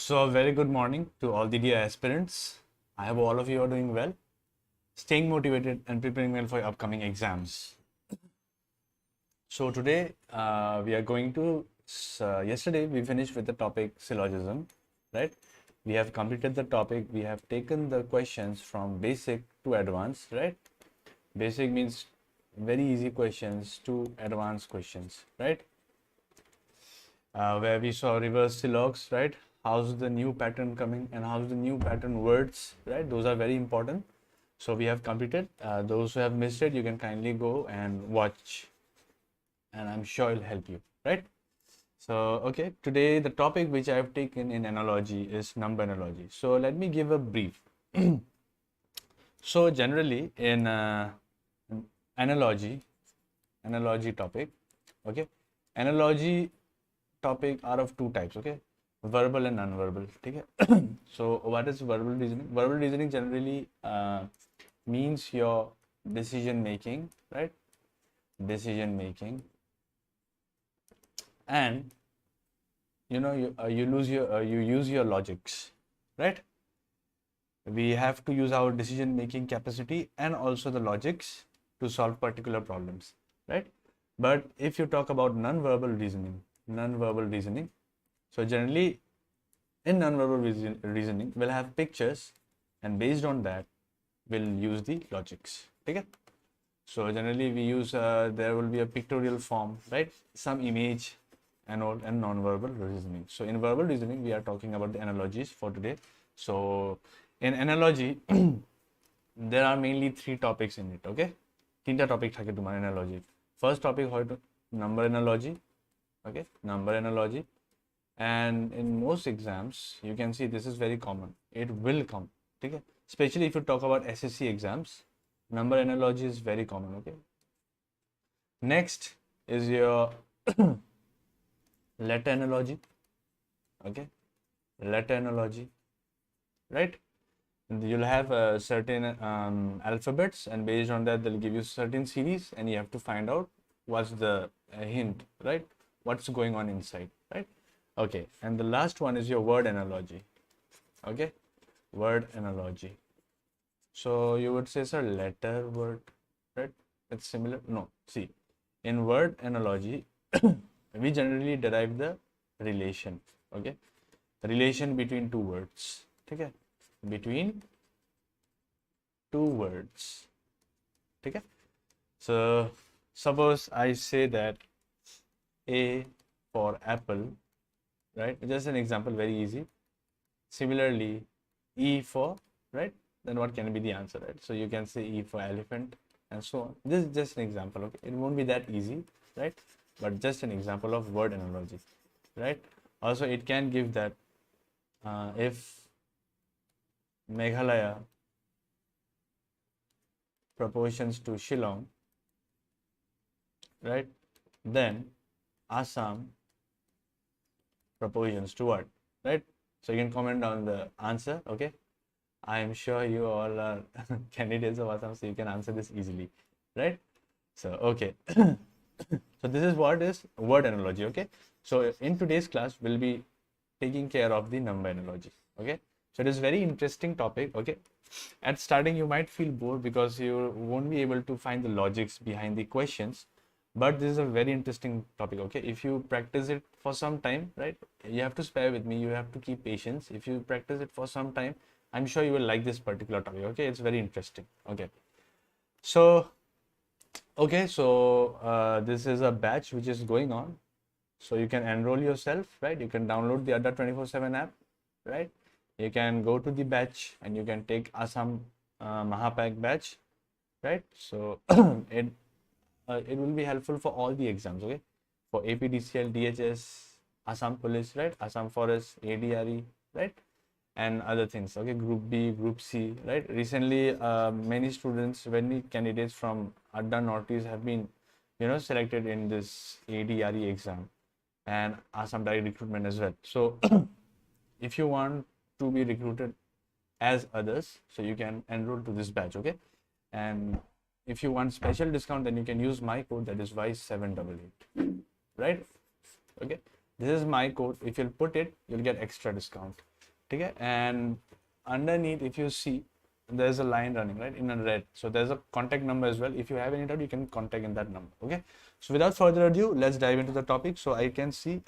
So a very good morning to all the dear aspirants. I hope all of you are doing well, staying motivated and preparing well for your upcoming exams. So today we are going to, yesterday we finished with the topic syllogism, right? We have completed the topic, we have taken the questions from basic to advanced, right? Basic means very easy questions to advanced questions, right? Where we saw reverse syllogs, right? How's the new pattern coming and how's the new pattern words, right? Those are very important. So we have completed. Those who have missed it, you can kindly go and watch, and I'm sure it'll help you, right? So, okay, today the topic which I have taken in analogy is number analogy. So let me give a brief. So generally in analogy topic, okay, analogy topic are of two types, okay, verbal and non-verbal, okay. So what is verbal reasoning? Verbal reasoning generally means your decision making, right? Decision making, and you know you use your logics, right? We have to use our decision making capacity and also the logics to solve particular problems, right? But if you talk about non-verbal reasoning, so generally in non-verbal reasoning we'll have pictures, and based on that we'll use the logics, okay? So generally we use there will be a pictorial form, right? Some image and all, and non-verbal reasoning. So in verbal reasoning we are talking about the analogies for today. So in analogy there are mainly three topics in it, okay? Tinta topic থাকে তোমার analogy. First topic হয় number analogy, okay, number analogy. And in most exams you can see this is very common, it will come, okay? Especially if you talk about SSC exams, number analogy is very common, okay? Next is your letter analogy, okay, letter analogy, right? You'll have certain alphabets, and based on that they'll give you certain series, and you have to find out what's the hint, right? What's going on inside, right? Okay, and the last one is your word analogy, okay, word analogy. So you would say, sir, letter word, right? It's similar. No, see, in word analogy we generally derive the relation, okay, relation between two words, okay, between two words, okay? So suppose I say that A for apple, right? Just an example, very easy. Similarly, E for, right? Then what can be the answer, right? So you can say E for elephant and so on. This is just an example, okay? It won't be that easy, right? But just an example of word analogy, right? Also it can give that if Meghalaya proportions to Shillong, right, then ASSAM proportions to what, right? So you can comment on the answer, okay? I am sure you all are candidates of ASSAM, so you can answer this easily, right? So okay. So this is what is word analogy, okay? So in today's class we'll be taking care of the number analogy, okay? So it is very interesting topic, okay? At starting you might feel bored because you won't be able to find the logics behind the questions, but this is a very interesting topic, okay? If you practice it for some time, right, you have to spare with me, you have to keep patience. If you practice it for some time, I'm sure you will like this particular topic, okay? It's very interesting, okay? So okay, so this is a batch which is going on, so you can enroll yourself, right? You can download the ADDA 24/7 app, right? You can go to the batch and you can take ASSAM MAHAPACK batch, right? So it will be helpful for all the exams, okay? For APDCL, DHS, ASSAM Police, right? ASSAM Forest, ADRE, right? And other things, okay? Group B, Group C, right? Recently many students, many candidates from ADDA Northeast have been, you know, selected in this ADRE exam and ASSAM direct recruitment as well. So if you want to be recruited as others, so you can enroll to this batch, okay? And if you want special discount, then you can use my code, that is Y788, right? Okay, this is my code. If you'll put it, you'll get extra discount. okay? And underneath, if you see, there's a line running right in a red, so there's a contact number as well. If you have any doubt, you can contact in that number, okay? So without further ado, let's dive into the topic. So I can see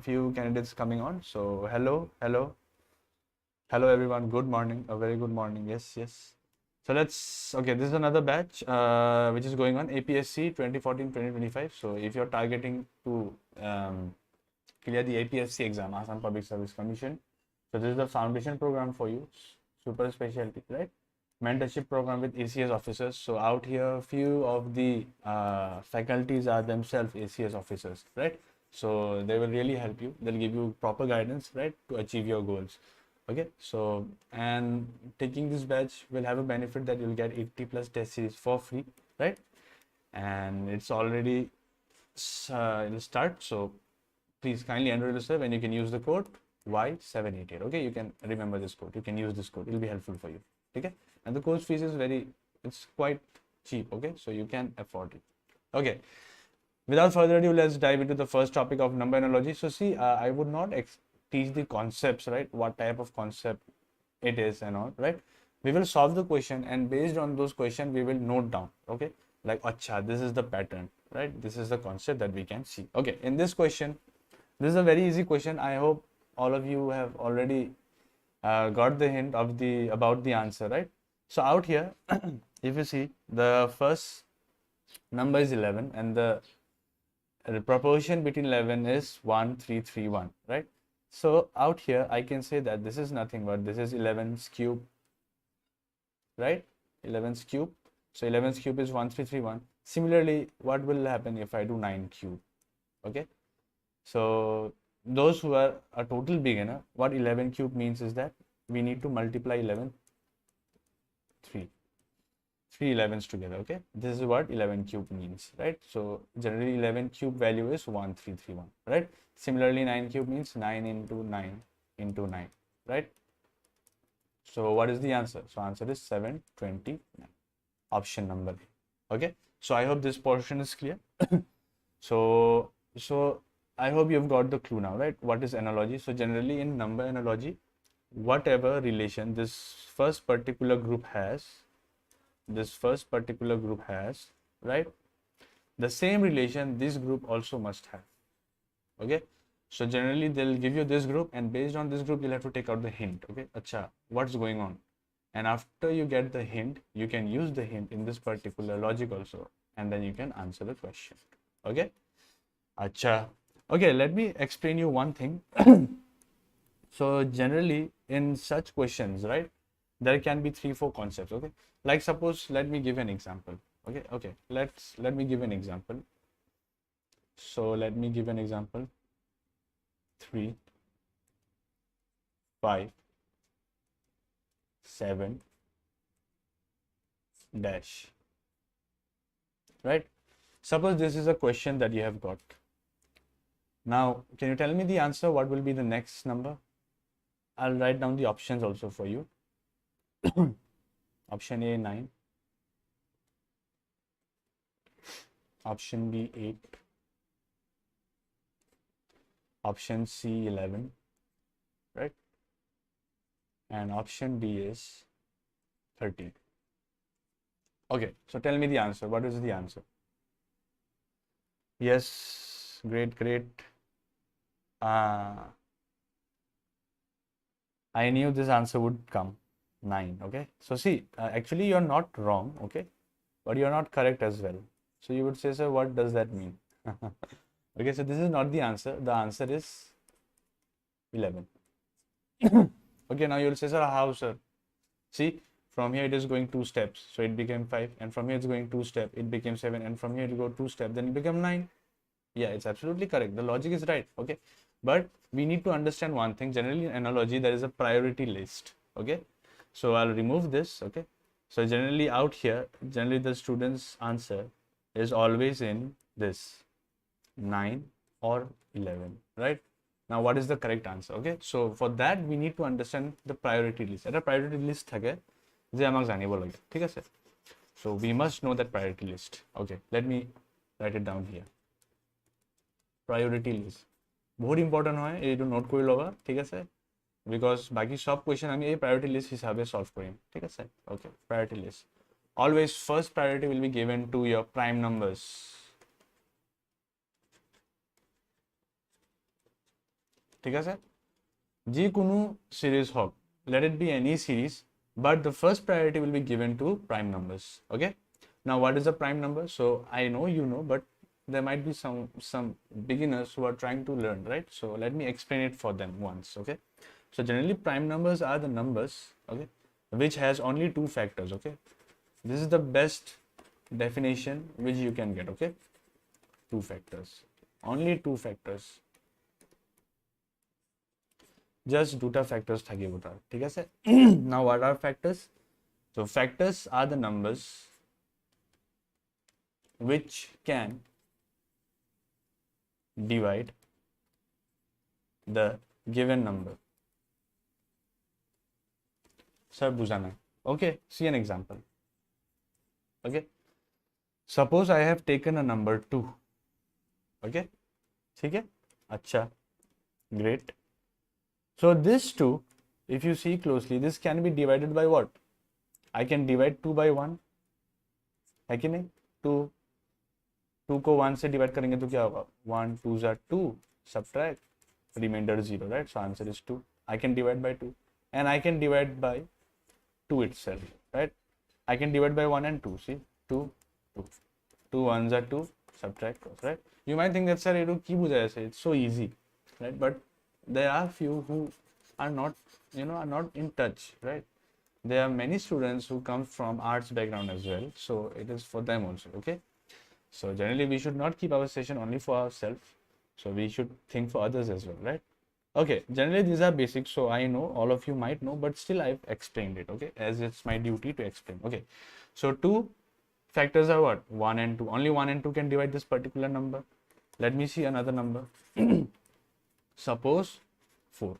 few candidates coming on. So hello everyone, good morning, a very good morning. Yes. So let's, okay, this is another batch which is going on, APSC 2014-2025. So if you're targeting to clear the APSC exam, Assam Public Service Commission, so this is the foundation program for you, super specialty, right? Mentorship program with ACS officers. So out here, few of the faculties are themselves ACS officers, right? So they will really help you. They'll give you proper guidance, right, to achieve your goals. Okay, so and taking this batch will have a benefit that you'll get 80 plus test series for free, right? And it's already it'll start. So please kindly enroll yourself, and you can use the code Y788. Okay, you can remember this code. You can use this code. It'll be helpful for you. Okay, and the course fees is it's quite cheap. Okay, so you can afford it. Okay, without further ado, let's dive into the first topic of number analogy. So see, I would not teach the concepts, right? What type of concept it is and all, right? We will solve the question, and based on those questions, we will note down. Okay, like acha, this is the pattern, right? This is the concept that we can see. Okay, in this question, this is a very easy question. I hope all of you have already got the hint of about the answer, right? So out here, if you see, the first number is 11, and the proportion between 11 is 1, 3, 3, 1, right? So out here, I can say that this is nothing but this is 11's cube, right? 11's cube. So 11's cube is 1, 3, 3, 1. Similarly, what will happen if I do 9 cube? Okay. So those who are a total beginner, what 11 cube means is that we need to multiply 11, 3 11s together. Okay, this is what 11 cube means, right? So generally 11 cube value is 1331, right? Similarly, 9 cube means 9 into 9 into 9, right? So what is the answer? So answer is 729, option number A. Okay, so I hope this portion is clear. so I hope you've got the clue now, right? What is analogy? So generally in number analogy, whatever relation this first particular group has, right? The same relation this group also must have. Okay, so generally they'll give you this group, and based on this group, you'll have to take out the hint. Okay, acha, what's going on? And after you get the hint, you can use the hint in this particular logic also, and then you can answer the question. Okay, acha. Okay, let me explain you one thing. So generally in such questions, right, there can be 3-4 concepts. Okay, like suppose, let me give an example. Okay, let me give an example. So let me give an example. 3, 5, 7 dash, right? Suppose this is a question that you have got. Now, can you tell me the answer? What will be the next number? I'll write down the options also for you. Option A, 9. Option B, 8. Option C, 11. Right? And option D is 13. Okay, so tell me the answer. What is the answer? Yes, great. I knew this answer would come. 9. Okay, so see, actually you're not wrong, okay, but you're not correct as well. So you would say, sir, what does that mean? Okay, so this is not the answer. The answer is 11. Okay, now you'll say, sir, how, sir? See, from here it is going 2 steps, so it became 5, and from here it's going 2 steps, it became 7, and from here it go 2 steps, then it became 9. Yeah, it's absolutely correct. The logic is right. Okay, but we need to understand one thing. Generally in analogy, there is a priority list. Okay, so I'll remove this. Okay, so generally out here, generally the student's answer is always in this 9 or 11, right? Now what is the correct answer? Okay, so for that we need to understand the priority list. At a priority list thake je amak janibo lage, thik ase? So we must know that priority list. Okay, let me write it down here. Priority list बहुत important হয় এইটো note কৰি লবা ঠিক আছে because बाकी सब question हम ये प्रायोरिटी लिस्ट हिसाब से सॉल्व करेंगे, ठीक है sir? Okay, priority list always first priority will be given to your prime numbers, ठीक है सर? जी कोनो सीरीज हो, let it be any series, but the first priority will be given to prime numbers. Okay, now what is a prime number? So I know you know, but there might be some beginners who are trying to learn, right? So let me explain it for them once. Okay, so generally prime numbers are the numbers, okay, which has only two factors. Okay, this is the best definition which you can get. Okay, two factors, only two factors, just দুটা factors থাকিব তাৰ, ঠিক আছে? Now what are factors? So factors are the numbers which can divide the given number. Sir bujana. Okay, see an example. Okay, suppose I have taken a number 2. Okay, ठीक है? अच्छा, great. So this 2, if you see closely, this can be divided by what? I can divide 2 by 1, है कि नहीं? 2 को 1 से divide करेंगे तो क्या होगा? 1 2 are 2, subtract remainder 0, right? So answer is 2. I can divide by 2, and I can divide by 2 itself, right? I can divide by 1 and 2. See, 2 2 1s are 2, subtract, right? You might think that sir ये तो की बुझा ऐसे, it's so easy, right? But there are few who are not, are not in touch, right? There are many students who come from arts background as well, so it is for them also. Okay, so generally we should not keep our session only for ourselves, so we should think for others as well, right? Okay, generally these are basics, so I know all of you might know, but still I've explained it, okay, as it's my duty to explain. Okay, so two factors are what? 1 and 2. Only 1 and 2 can divide this particular number. Let me see another number. Suppose 4,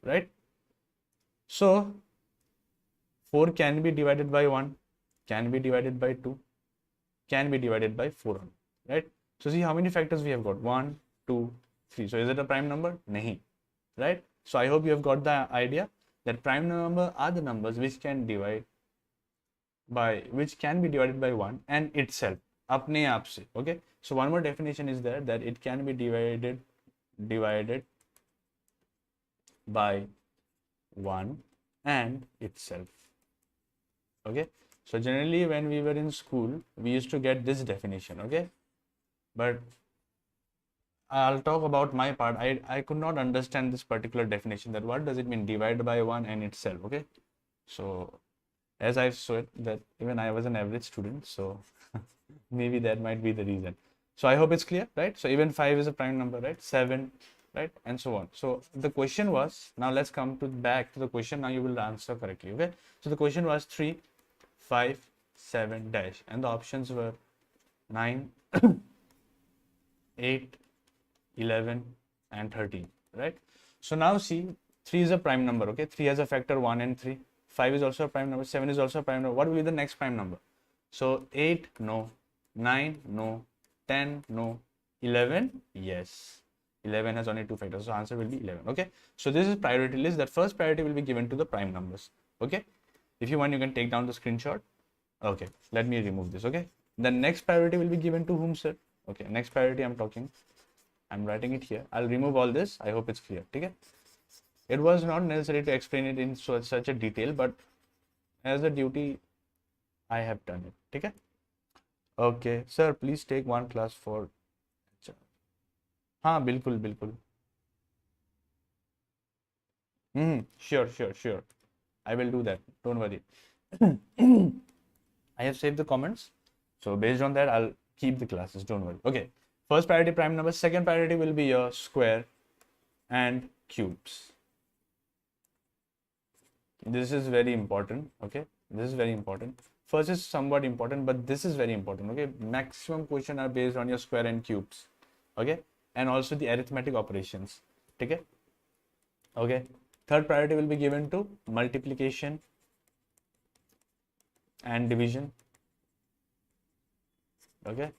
right? So 4 can be divided by 1, can be divided by 2, can be divided by 4, right? So see how many factors we have got? 1 2 3. So is it a prime number? Nahi, right? So I hope you have got the idea that prime number are the numbers which can be divided by 1 and itself, apne aap se. Okay, so one more definition is there, that it can be divided by 1 and itself. Okay, so generally when we were in school we used to get this definition. Okay, but I'll talk about my part. I could not understand this particular definition, that what does it mean divide by 1 and itself. Okay, so as I said that even I was an average student, so maybe that might be the reason. So I hope it's clear, right? So even 5 is a prime number, right? 7, right? And so on. So the question was, now let's come back to the question. Now you will answer correctly. Okay, so the question was 3 5 7 dash, and the options were 9 8 11 and 13, right? So now see, 3 is a prime number. Okay, 3 has a factor 1 and 3. 5 is also a prime number. 7 is also a prime number. What will be the next prime number? So 8 no, 9 no, 10 no, 11 yes. 11 has only 2 factors, so answer will be 11. Okay, so this is priority list. That first priority will be given to the prime numbers. Okay, if you want you can take down the screenshot. Okay, let me remove this. Okay, the next priority will be given to whom, sir? Okay, next priority I'm writing it here. I'll remove all this. I hope it's clear. Okay, it was not necessary to explain it in such a detail, but as a duty I have done it. Okay, okay sir, please take one class for हाँ बिल्कुल sure I will do that, don't worry. I have saved the comments, so based on that I'll keep the classes, don't worry. Okay, first priority prime number, second priority will be your square and cubes. This is very important. Okay, this is very important. First is somewhat important, but this is very important. Okay, maximum question are based on your square and cubes. Okay, and also the arithmetic operations. Okay, okay, third priority will be given to multiplication and division. Okay,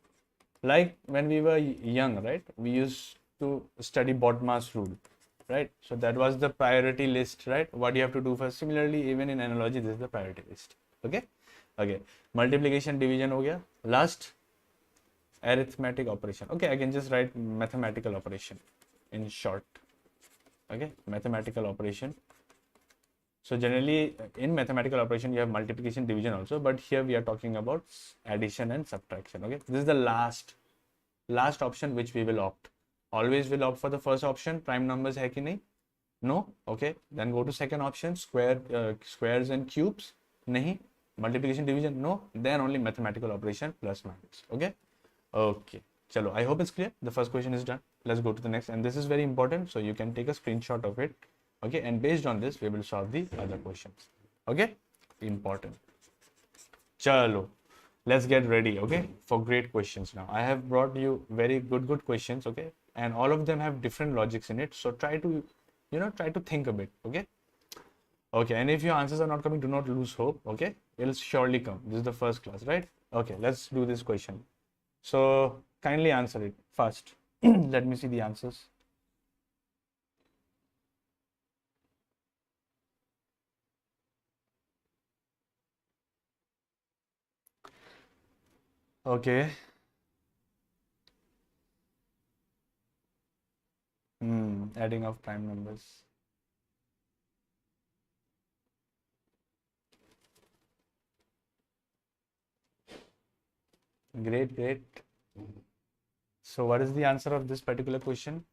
like when we were young, right, we used to study Bodmer's rule. right? So that was the priority list, right? What you have to do first. Similarly, even in analogy, this is the priority list. Okay. Okay. Multiplication, division हो गया. Last, arithmetic operation. Okay, I can just write mathematical operation in short. Okay, mathematical operation. So generally in mathematical operation you have multiplication, division also, but here we are talking about addition and subtraction. Okay, this is the last option which we will opt. Always will opt for the first option. Prime numbers hai ki nahi? No. Okay, then go to second option, squares and cubes. Nahi. Multiplication, division, no. Then only mathematical operation, plus minus. Okay. Okay, chalo, I hope it's clear. The first question is done. Let's go to the next, and this is very important, so you can take a screenshot of it. Okay, and based on this we will solve the other questions. Okay, important. Chalo, let's get ready. Okay, for great questions. Now I have brought you very good questions. Okay, and all of them have different logics in it, so try to think a bit. Okay. Okay, and if your answers are not coming, do not lose hope. Okay, it'll surely come. This is the first class, right? Okay, let's do this question. So kindly answer it fast. Let me see the answers. Okay. Adding of prime numbers. Great, great. So what is the answer of this particular question?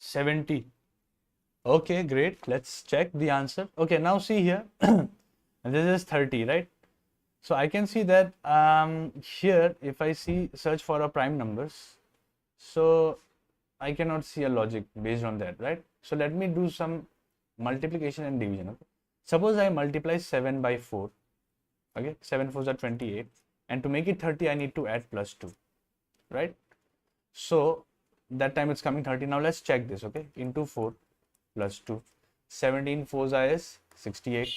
$70. Okay, great. Let's check the answer. Okay, now see here. And this is 30, right? So I can see that here, if I search for a prime numbers, so I cannot see a logic based on that, right? So let me do some multiplication and division. Okay? Suppose I multiply 7 by 4. Okay, 7 4s are 28, and to make it 30 I need to add plus 2, right? So that time it's coming 30. Now let's check this. Okay, into 4 plus 2, 17 4s is 68,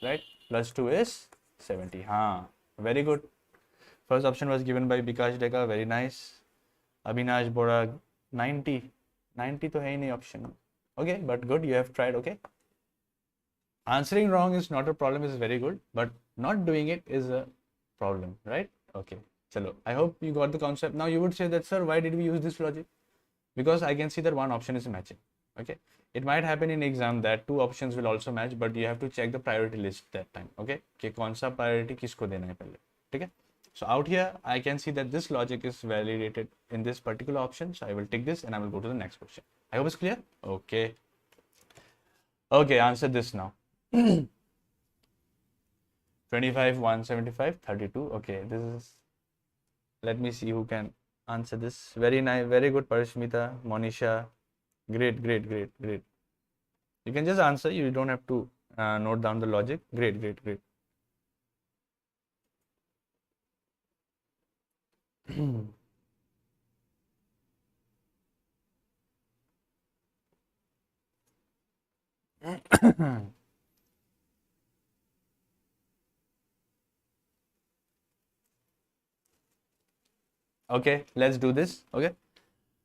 right? Plus 2 is 70. Very good. First option was given by Bikash Deka. Very nice. Abhinash Bora 90 to hai nahi option. Okay, but good, you have tried. Okay, answering wrong is not a problem, is very good, but not doing it is a problem, right? Okay, chalo, I hope you got the concept. Now you would say that, sir, why did we use this logic? Because I can see that one option is matching. Okay, it might happen in exam that two options will also match, but you have to check the priority list that time. Okay, कि कौन सा priority किसको देना है पहले, ठीक है? So out here I can see that this logic is validated in this particular option, so I will take this and I will go to the next question. I hope it's clear. Okay, answer this now. 25, 175, 32. Okay, this is, let me see who can answer this. Very nice, very good, Parishmita, Monisha. Great. You can just answer, you don't have to note down the logic. Great. Okay, let's do this. Okay,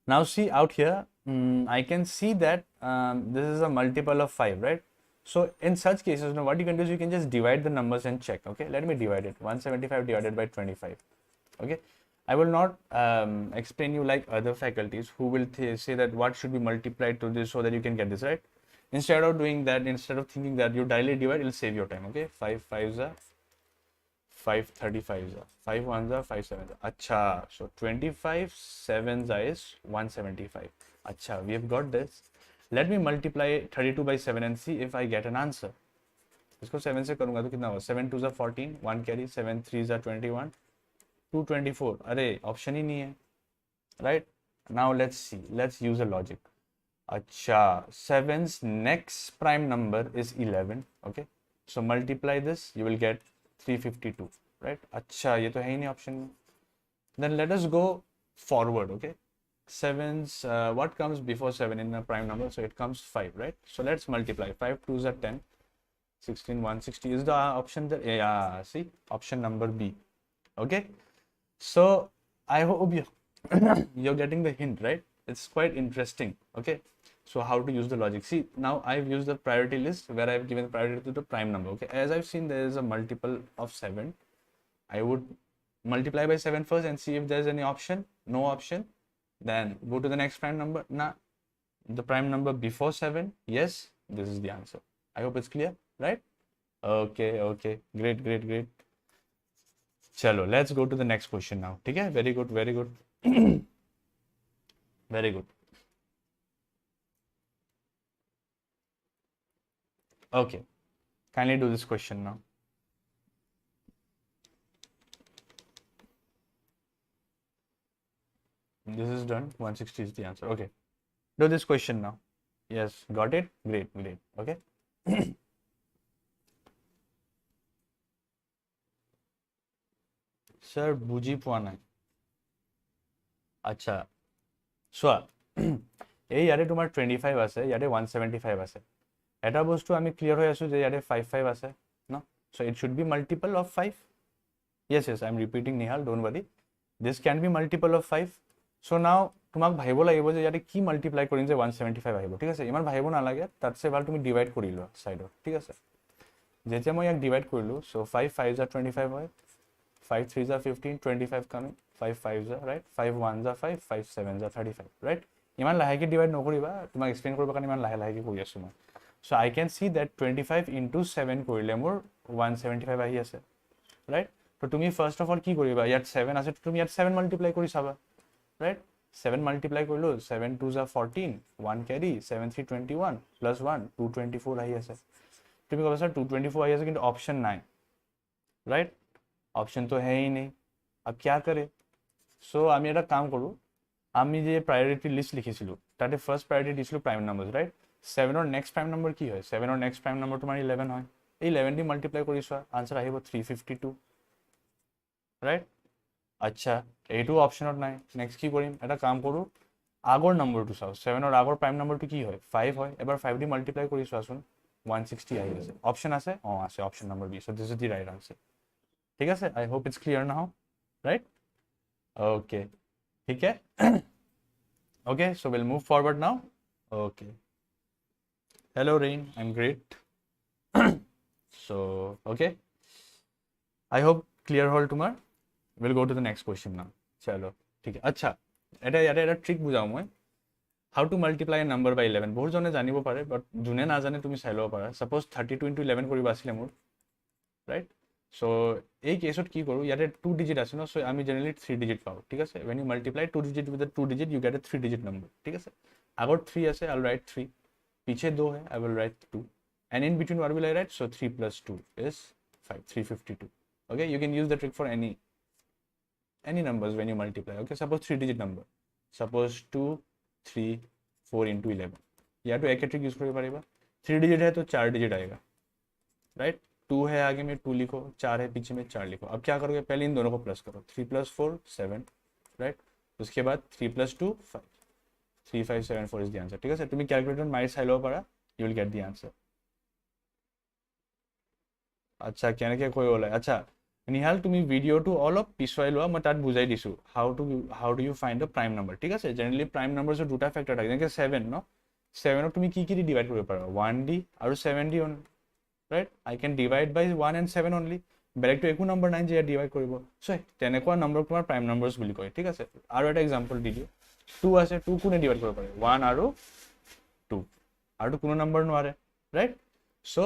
now see out here, I can see that this is a multiple of 5, right? So in such cases, now what you can do is you can just divide the numbers and check. Okay, let me divide it. 175 divided by 25. Okay, I will not explain you like other faculties who will say that what should be multiplied to this so that you can get this, right? Instead of doing that, instead of thinking that you directly divide, it will save your time. Okay, 5 5s are 5 35s are 5 1s are 5 7s are. Acha, so 25 7s is 175. Acha, we have got this. Let me multiply 32 by 7 and see if I get an answer. इसको 7 से करूँगा तो कितना होगा? 7 2s are 14, 1 carry, 7 3s are 21, 2 24. अरे option ही नहीं है, right? Now let's see. Let's use a logic. Acha, 7's next prime number is 11. Okay, so multiply this, you will get 352. right? अच्छा ये तो है ही नहीं option में. Then let us go forward, okay? Sevens, what comes before 7 in a prime number? So it comes 5, right? So let's multiply. 5 2s are 10. 16 160 is the option that, yeah, see, option number B. Okay, so I hope you you're getting the hint, right? It's quite interesting. Okay, so how to use the logic? See, now I've used the priority list where I've given priority to the prime number. Okay, as I've seen there is a multiple of 7. I would multiply by 7 first and see if there's any option. No option, then go to the next prime number. Nah, the prime number before 7, yes, this is the answer. I hope it's clear, right? Okay, great. Chalo, let's go to the next question now. Okay, very good. Very good. Okay, kindly do this question now. This is done. 160 is the answer. Okay, do this question now. Yes, got it. Great. Okay. Sir, বুঝি পোৱা নাই. আচ্ছা, চোৱা, এই ইয়াতে তোমাৰ 25 আছে, ইয়াতে 175 আছে. এটা বস্তু আমি ক্লিয়াৰ হৈ আছো যে ইয়াতে 55 আছে ন, so it should be multiple of 5. Yes, I'm repeating, Nihal, don't worry. This can be multiple of 5. So now তোমাক ভাবিব লাগিব যে ইয়াতে কি মাল্টিপ্লাই কৰিম যে 175 আহিব. ঠিক আছে, ইমান ভাবিব নালাগে, তাতছে ভাল তুমি ডিভাইড কৰি লোৱা সাইডত. ঠিক আছে, যেতিয়া মই ইয়াক ডিভাইড কৰিলো, so 5 5s are 25 হয়, 5 3s are 15, 25 coming, 5 5s are, right, 5 1s are 5, 5 7s are 35, right? ইমান লাহেকে ডিভাইড নকৰিবা, তোমাক এক্সপ্লেইন কৰিব কাৰণে ইমান লাহেকে কৰি আছো মই. So I can see that 25 into 7 কৰিলে মোৰ 175 আহি আছে, right? তো তুমি ফাৰ্স্ট অফ অল কি কৰিবা, ইয়াত 7 আছে, তুমি ইয়াত 7 মাল্টিপ্লাই কৰি চাবা, right? 7 মাল্টিপ্লাই কৰিলো, 7 2s are 14, 1 carry, 7 3 21 plus 1 224 আহি আছে. তুমি ক'বা স্যার 224 আহি আছে কিন্তু অপশন নাই, right? অপশন তো है ही नहीं. अब क्या करे? সো আমি এটা কাম কৰো, আমি যে প্রায়োরিটি লিস্ট লিখিছিলো তাতে ফার্স্ট প্রায়োরিটি দিছিলো প্রাইম নাম্বারস, রাইট? 7 এর নেক্সট প্রাইম নাম্বার কি হয়? 7 এর নেক্সট প্রাইম নাম্বার তোমার 11 হয়. এই 11 দি মাল্টিপ্লাই কৰি চোৱা, আনসার আহিব 352, রাইট? আচ্ছা, এইটো অপশনত নাই. নেক্সট কি কৰিম, এটা কাম কৰো, আগৰ নম্বৰটো চাও. 7 এর আগৰ প্রাইম নাম্বারটো কি হয়? 5 হয়. এবাৰ 5 দি মাল্টিপ্লাই কৰি চোৱাচোন, 160 আহি আছে. অপশন আছে? আছে, option number B. So this is the right answer. ঠিক আছে, I hope it's clear now, right? Okay, ঠিক है. Okay, so we'll move forward now. Okay, hello Rain, I'm great. So okay, I hope clear hol tumar. We'll go to the next question now. Chalo, ঠিক है. আচ্ছা, এটা trick বুঝাও মই, how to multiply a number by 11. বহুত জনে জানিব পাৰে, বাট যোনে না জানে তুমি চাই লব পাৰা. সাপোজ 32 into 11 কৰিব আছিলে মোৰ, ৰাইট? সো এই কেসত কি কৰো, ইয়াতে 2 ডিজিট আছে ন, সো আমি জেনারেলি 3 ডিজিট পাও. ঠিক আছে, when you multiply 2 digit with the 2 digit you get a 3 digit number. ঠিক আছে, আগত 3 আছে, I'll write 3, পিছে 2 है, I will write 2, and in between what will I write? So 3 plus 2 is 5, 352. Okay, you can use the trick for any numbers when you multiply. Okay, suppose 3 digit number, suppose 2 3 4 into 11, या तो एक trick use कर पारेगा. 3 digit है तो 4 digit आएगा, right? 2 है, आगे में 2 लिखो, 4 है, पीछे में 4 लिखो. अब क्या करोगे, पहले इन दोनों को प्लस करो. 3 plus 4 7, राइट? उसके बाद 3 plus 2 5, 3 5 7 4 is the answer. ठीक है सर, तुम्हें कैलकुलेटर माइट চাই ল'ব পাৰা, you will get the answer. আচ্ছা, কেনেকৈ কৈ ওলাই? আচ্ছা নিহাল, তুমি ভিডিওটো অলপ পিছুৱাই লোৱা, মই তাত বুজাই দিছোঁ how do you find the prime number. ঠিক আছে, জেনেৰেলি প্ৰাইম নাম্বাৰ্ছৰ দুটা ফেক্টৰ থাকে, যেনেকৈ 7 ন, 7ক তুমি কি দি ডিভাইড কৰিব পাৰা? 1 দি আৰু 7 দি only, right? I can divide by 1 and 7 only, বেলেগটো একো নম্বৰ নাই যে ইয়াত ডিভাইড কৰিব. চ' তেনেকুৱা নম্বৰক তোমাৰ প্ৰাইম নাম্বাৰ্ছ বুলি কয়. ঠিক আছে, আৰু এটা এক্সাম্পল দি দিওঁ. 2 আছে, 2 কোনে ডিভাইড কৰিব পাৰে? 1 আৰু 2, আৰুতো কোনো নম্বৰ নোৱাৰে, ৰাইট? চ'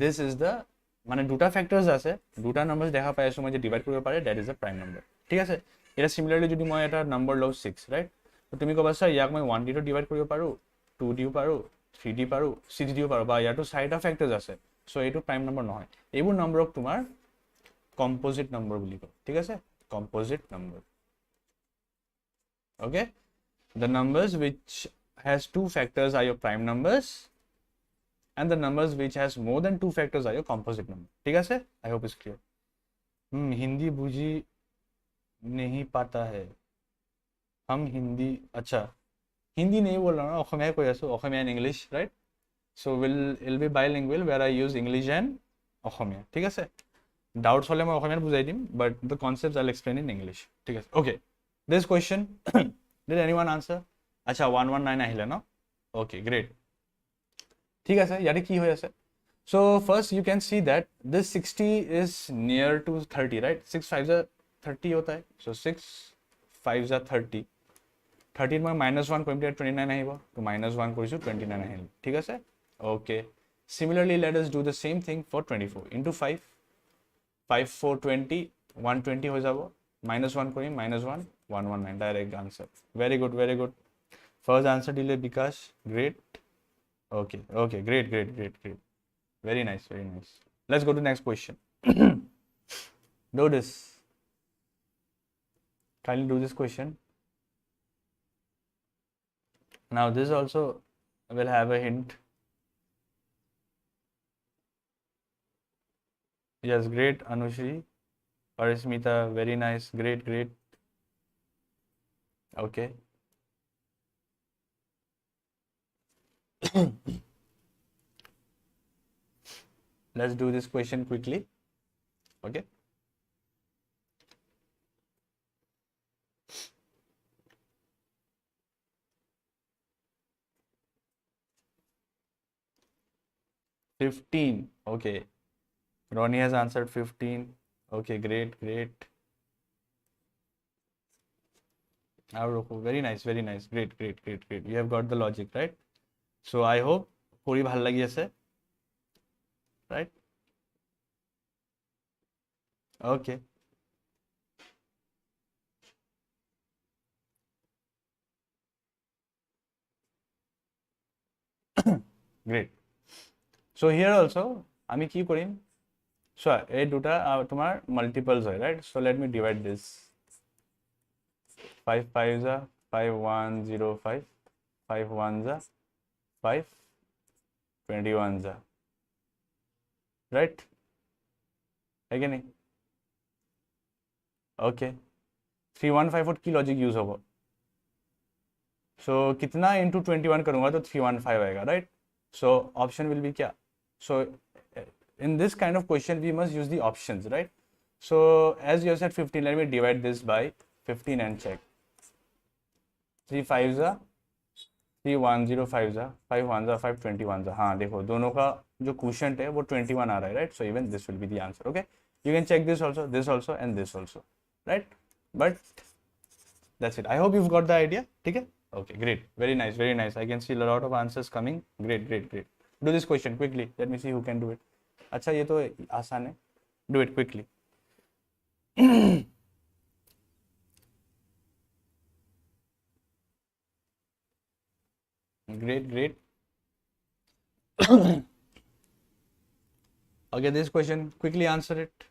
দিছ ইজ দ্য, মানে দুটা ফেক্টৰ্স আছে, দুটা নাম্বাৰছ দেখা পাই আছো মই যে ডিভাইড কৰিব পাৰে, that is the prime number. ঠিক আছে, এটা সিমিলাৰলি যদি মই এটা নম্বৰ লওঁ 6, ৰাইট? তো তুমি ক'বা স্যাৰ ইয়াক মই 1 দিটো ডিভাইড কৰিব পাৰোঁ, 2 দিও পাৰোঁ, 3 দি পাৰোঁ, 6 দিও পাৰোঁ, বা ইয়াতো 4টা ফেক্টৰ্স আছে, চ' এইটো প্ৰাইম নম্বৰ নহয়. এইবোৰ নম্বৰক তোমাৰ কম্পোজিট নম্বৰ বুলি কয়. ঠিক আছে, composite number. Okay, the numbers which has 2 factors are your prime numbers, and the numbers which has more than 2 factors are your composite number. ঠিক আছে, I hope it's clear. Hindi बूझी नहीं पाता है हम हिंदी अच्छा हिंदी नहीं बोल रहा हूँ অসমীয়া কৈ আছো Asamiya and English right so will be bilingual where I use English and Asamiya ঠিক আছে doubts হলে মই অসমীয়াত বুজাই দিম but the concepts I'll explain in English ঠিক আছে okay this question did anyone answer আচ্ছা 119 আহিলে ন okay great ঠিক আছে ইয়াতে কি হৈ আছে so first you can see that this 60 is near to 30 right 6 5s are 30 होता है so 6 5s are 30 30 মই -1 কৰিম তেতিয়া 29 আহিব তো -1 কৰিছো 29 আহিল ঠিক আছে okay similarly let us do the same thing for 24 into 5 5 4 20 120 হৈ যাব -1 কৰিম -1 119 direct answer very good first answer দিলে বিকাশ great okay great very nice let's go to next question do this kindly do this question now this also will have a hint yes great Anushri Parismita very nice great okay let's do this question quickly okay $15 okay Ronnie has answered 15 okay great very nice great you have got the logic right so I hope puri bhal lagi ase right okay great so here also আমি কি কৰিম so এই দুটা তোমাৰ multiples হয় right so let me divide this 5 5s are 5105 5 1s are 5 21s are right again okay 315 what की logic use होगा so कितना into 21 करूँगा तो 315 आएगा right so option will be क्या so in this kind of question we must use the options right so as you have said 15 let me divide this by 15 and check 3 5s are 3 105s are 5 1s are 5 21s are हाँ देखो दोनों का जो quotient है वो 21 आ रहा है right so even this will be the answer okay you can check this also and this also right but that's it I hope you've got the idea ठीक है okay great very nice I can see a lot of answers coming great do this question quickly let me see who can do it अच्छा ये तो आसान है do it quickly great okay this question quickly answer it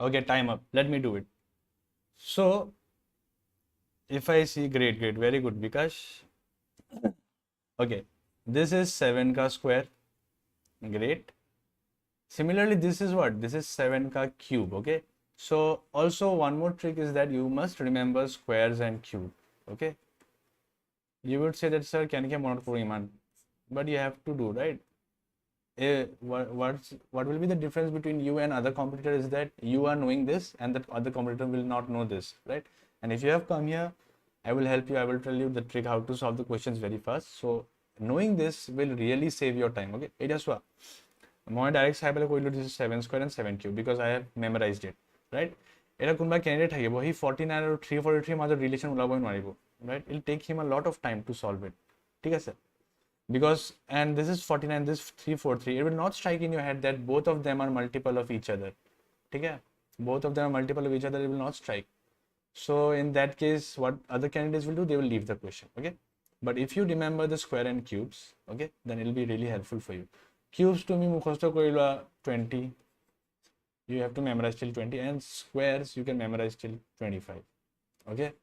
okay time up let me do it so if I see great very good because okay this is 7 ka square great similarly this is what this is 7 ka cube okay so also one more trick is that you must remember squares and cube okay you would say that sir can I monot iman but you have to do right what will be the difference between you and other competitor is that you are knowing this and that other competitor will not know this right and if you have come here I will help you I will tell you the trick how to solve the questions very fast so knowing this will really save your time okay it is মই direct চাই পেলাই কৰিলোঁ this is 7 square and 7 cube because I have memorized it right এটা কোনোবা candidate থাকিব C 49 আৰু 343 মাজত relation ওলাবই নোৱাৰিব right it will take him a lot of time to solve it ঠিক আছে because and this is 49 this 343 it will not strike in your head that both of them are multiple of each other ठीक है both of them are multiple of each other it will not strike so in that case what other candidates will do they will leave the question okay but if you remember the square and cubes, okay, then it will be really helpful for you. Cubes to me mukhosto koila 20, you have to memorize till 20, and squares you can memorize till 25. Okay,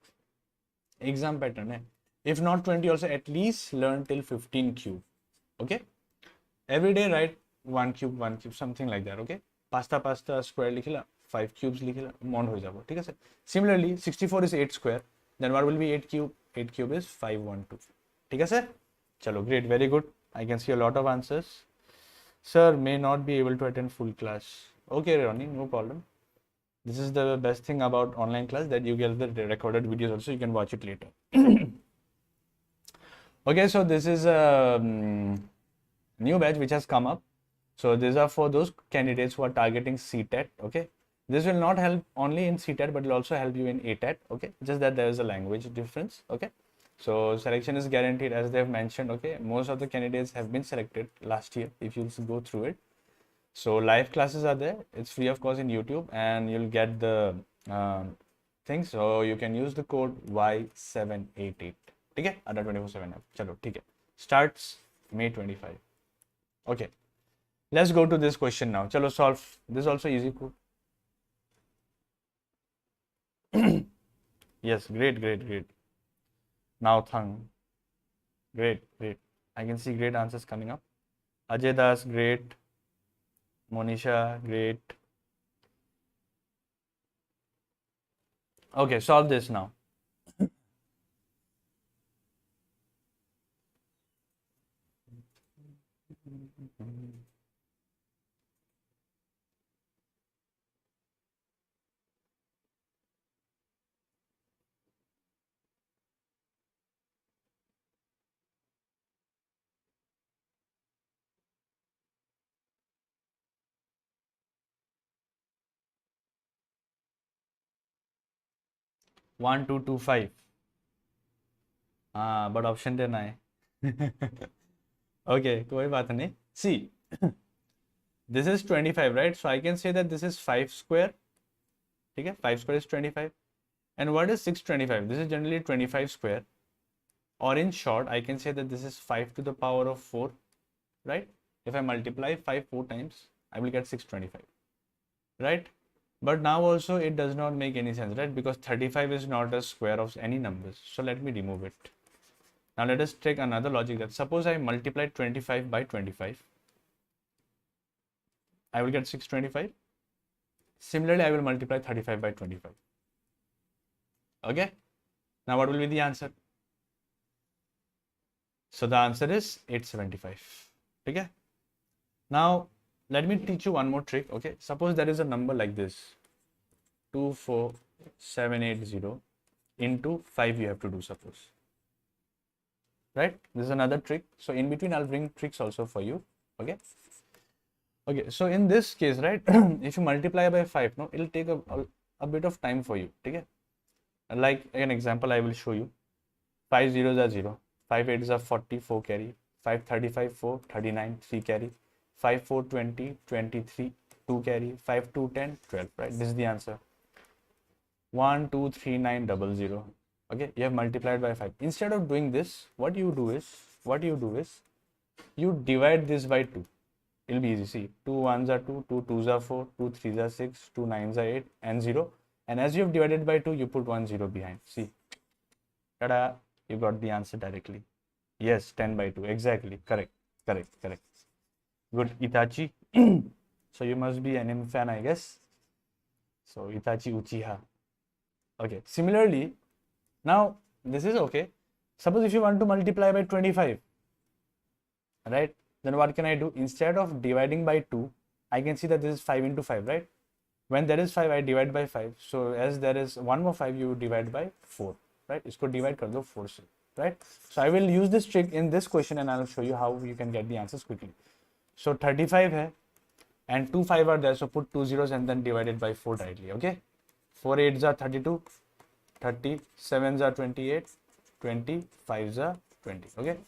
exam pattern hai. If not 20 also, at least learn till 15 cube. Okay, every day write 1 cube, something like that. Okay, pasta square likhila, 5 cubes likhila, mond ho jabo. ठीक है sir. Similarly 64 is 8 square, then what will be 8 cube? 8 cube is 512. ठीक है sir. Chalo, great, very good. I can see a lot of answers. Sir, may not be able to attend full class. Okay Ronnie, no problem. This is the best thing about online class, that you get the recorded videos also, you can watch it later. Okay, so this is a new batch which has come up. So these are for those candidates who are targeting CTET. Okay, this will not help only in CTET, but will also help you in ATET. Okay, just that there is a language difference. Okay, so selection is guaranteed, as they have mentioned. Okay, most of the candidates have been selected last year, if you go through it. So live classes are there, it's free of course in YouTube, and you'll get the thing. So you can use the code Y788. Okay, under 24/7 app. Chalo, okay. Starts May 25. Okay, let's go to this question now. Chalo, solve. This is also easy code. Yes, great. Now Thang. Great. I can see great answers coming up. Ajay Das, great. Monisha, great. Okay, solve this now. One, 2, 2, 5. But option 10 है. Okay, कोई बात नहीं. See, this is 25, right? So I can say that this is 5 square. Okay, 5 square is 25. And what is 625? This is generally 25 square. Or in short, I can say that this is 5 to the power of 4, right? If I multiply 5 4 times, I will get 625, right? But now also it does not make any sense, right? Because 35 is not a square of any numbers. So let me remove it. Now let us take another logic, that suppose I multiply 25 by 25, I will get 625. Similarly, I will multiply 35 by 25. Okay. Now what will be the answer? So the answer is 875. Okay. Now let me teach you one more trick. Okay, suppose there is a number like this, 24780 into 5 you have to do, suppose, right? This is another trick. So in between I'll bring tricks also for you. Okay, so in this case, right, if you multiply by 5, no, it'll take a bit of time for you. Okay, like an example I will show you. 5 zeros are 0, 5 8s are 40, 4 carry, 5 35 4, 39, 3 carry, 5 4 20, 23, 2 carry, 5 2 10, 12, right? This is the answer. 1 2 3 9 00. Okay, you have multiplied by 5. Instead of doing this, what you do is you divide this by 2. It'll be easy. See, 2 1s are 2, 2 2s are 4, 2 3s are 6, 2 9s are 8, and 0. And as you have divided by 2, you put 1 0 behind. See, tada, you got the answer directly. Yes, 10 by 2. Exactly. Correct. Good, Itachi. So you must be an anime fan, I guess. So Itachi Uchiha. Okay. Similarly, now this is okay. Suppose if you want to multiply by 25, right? Then what can I do? Instead of dividing by 2, I can see that this is 5 into 5, right? When there is 5, I divide by 5. So as there is one more 5, you divide by 4, right? Isko divide kar do 4 se, right? So I will use this trick in this question and I will show you how you can get the answers quickly. So 35 hai, and 2 5 are there, so put 2 zeros and then divide it by 4 directly. Okay, 4 8s are 32, 30, 7s are 28, 20, 5s are 20. Okay,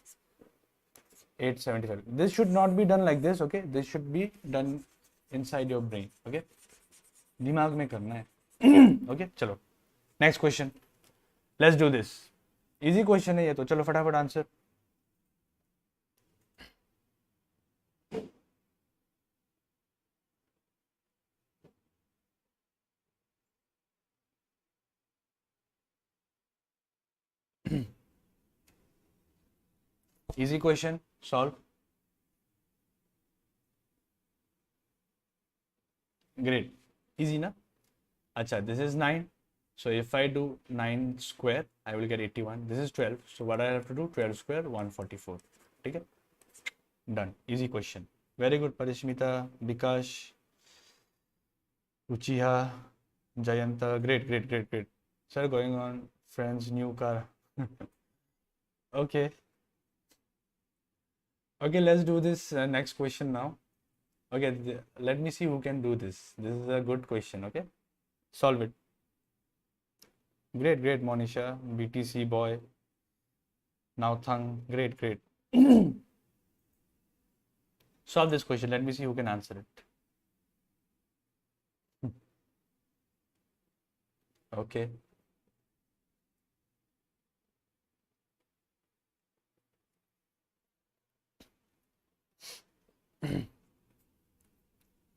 875. This should not be done like this. Okay, this should be done inside your brain. Okay, दिमाग में करना है. Okay, चलो, next question. Let's do this. Easy question है ये तो, चलो फटाफट answer. easy question, solve. Great, easy na? Acha, this is 9. So if I do 9 square, I will get 81. This is 12. So what I have to do? 12 square, 144. Okay? Done. Easy question. Very good, Parishmita, Bikash, Uchiha, Jayanta. Great, great, great, great. Sir, going on. Friends, new car. Okay. Okay, let's do this next question now. Okay, let me see who can do this. This is a good question. Okay, solve it. Great, great, Monisha, BTC boy. Now Thang. Great, great. Solve this question. Let me see who can answer it. Okay.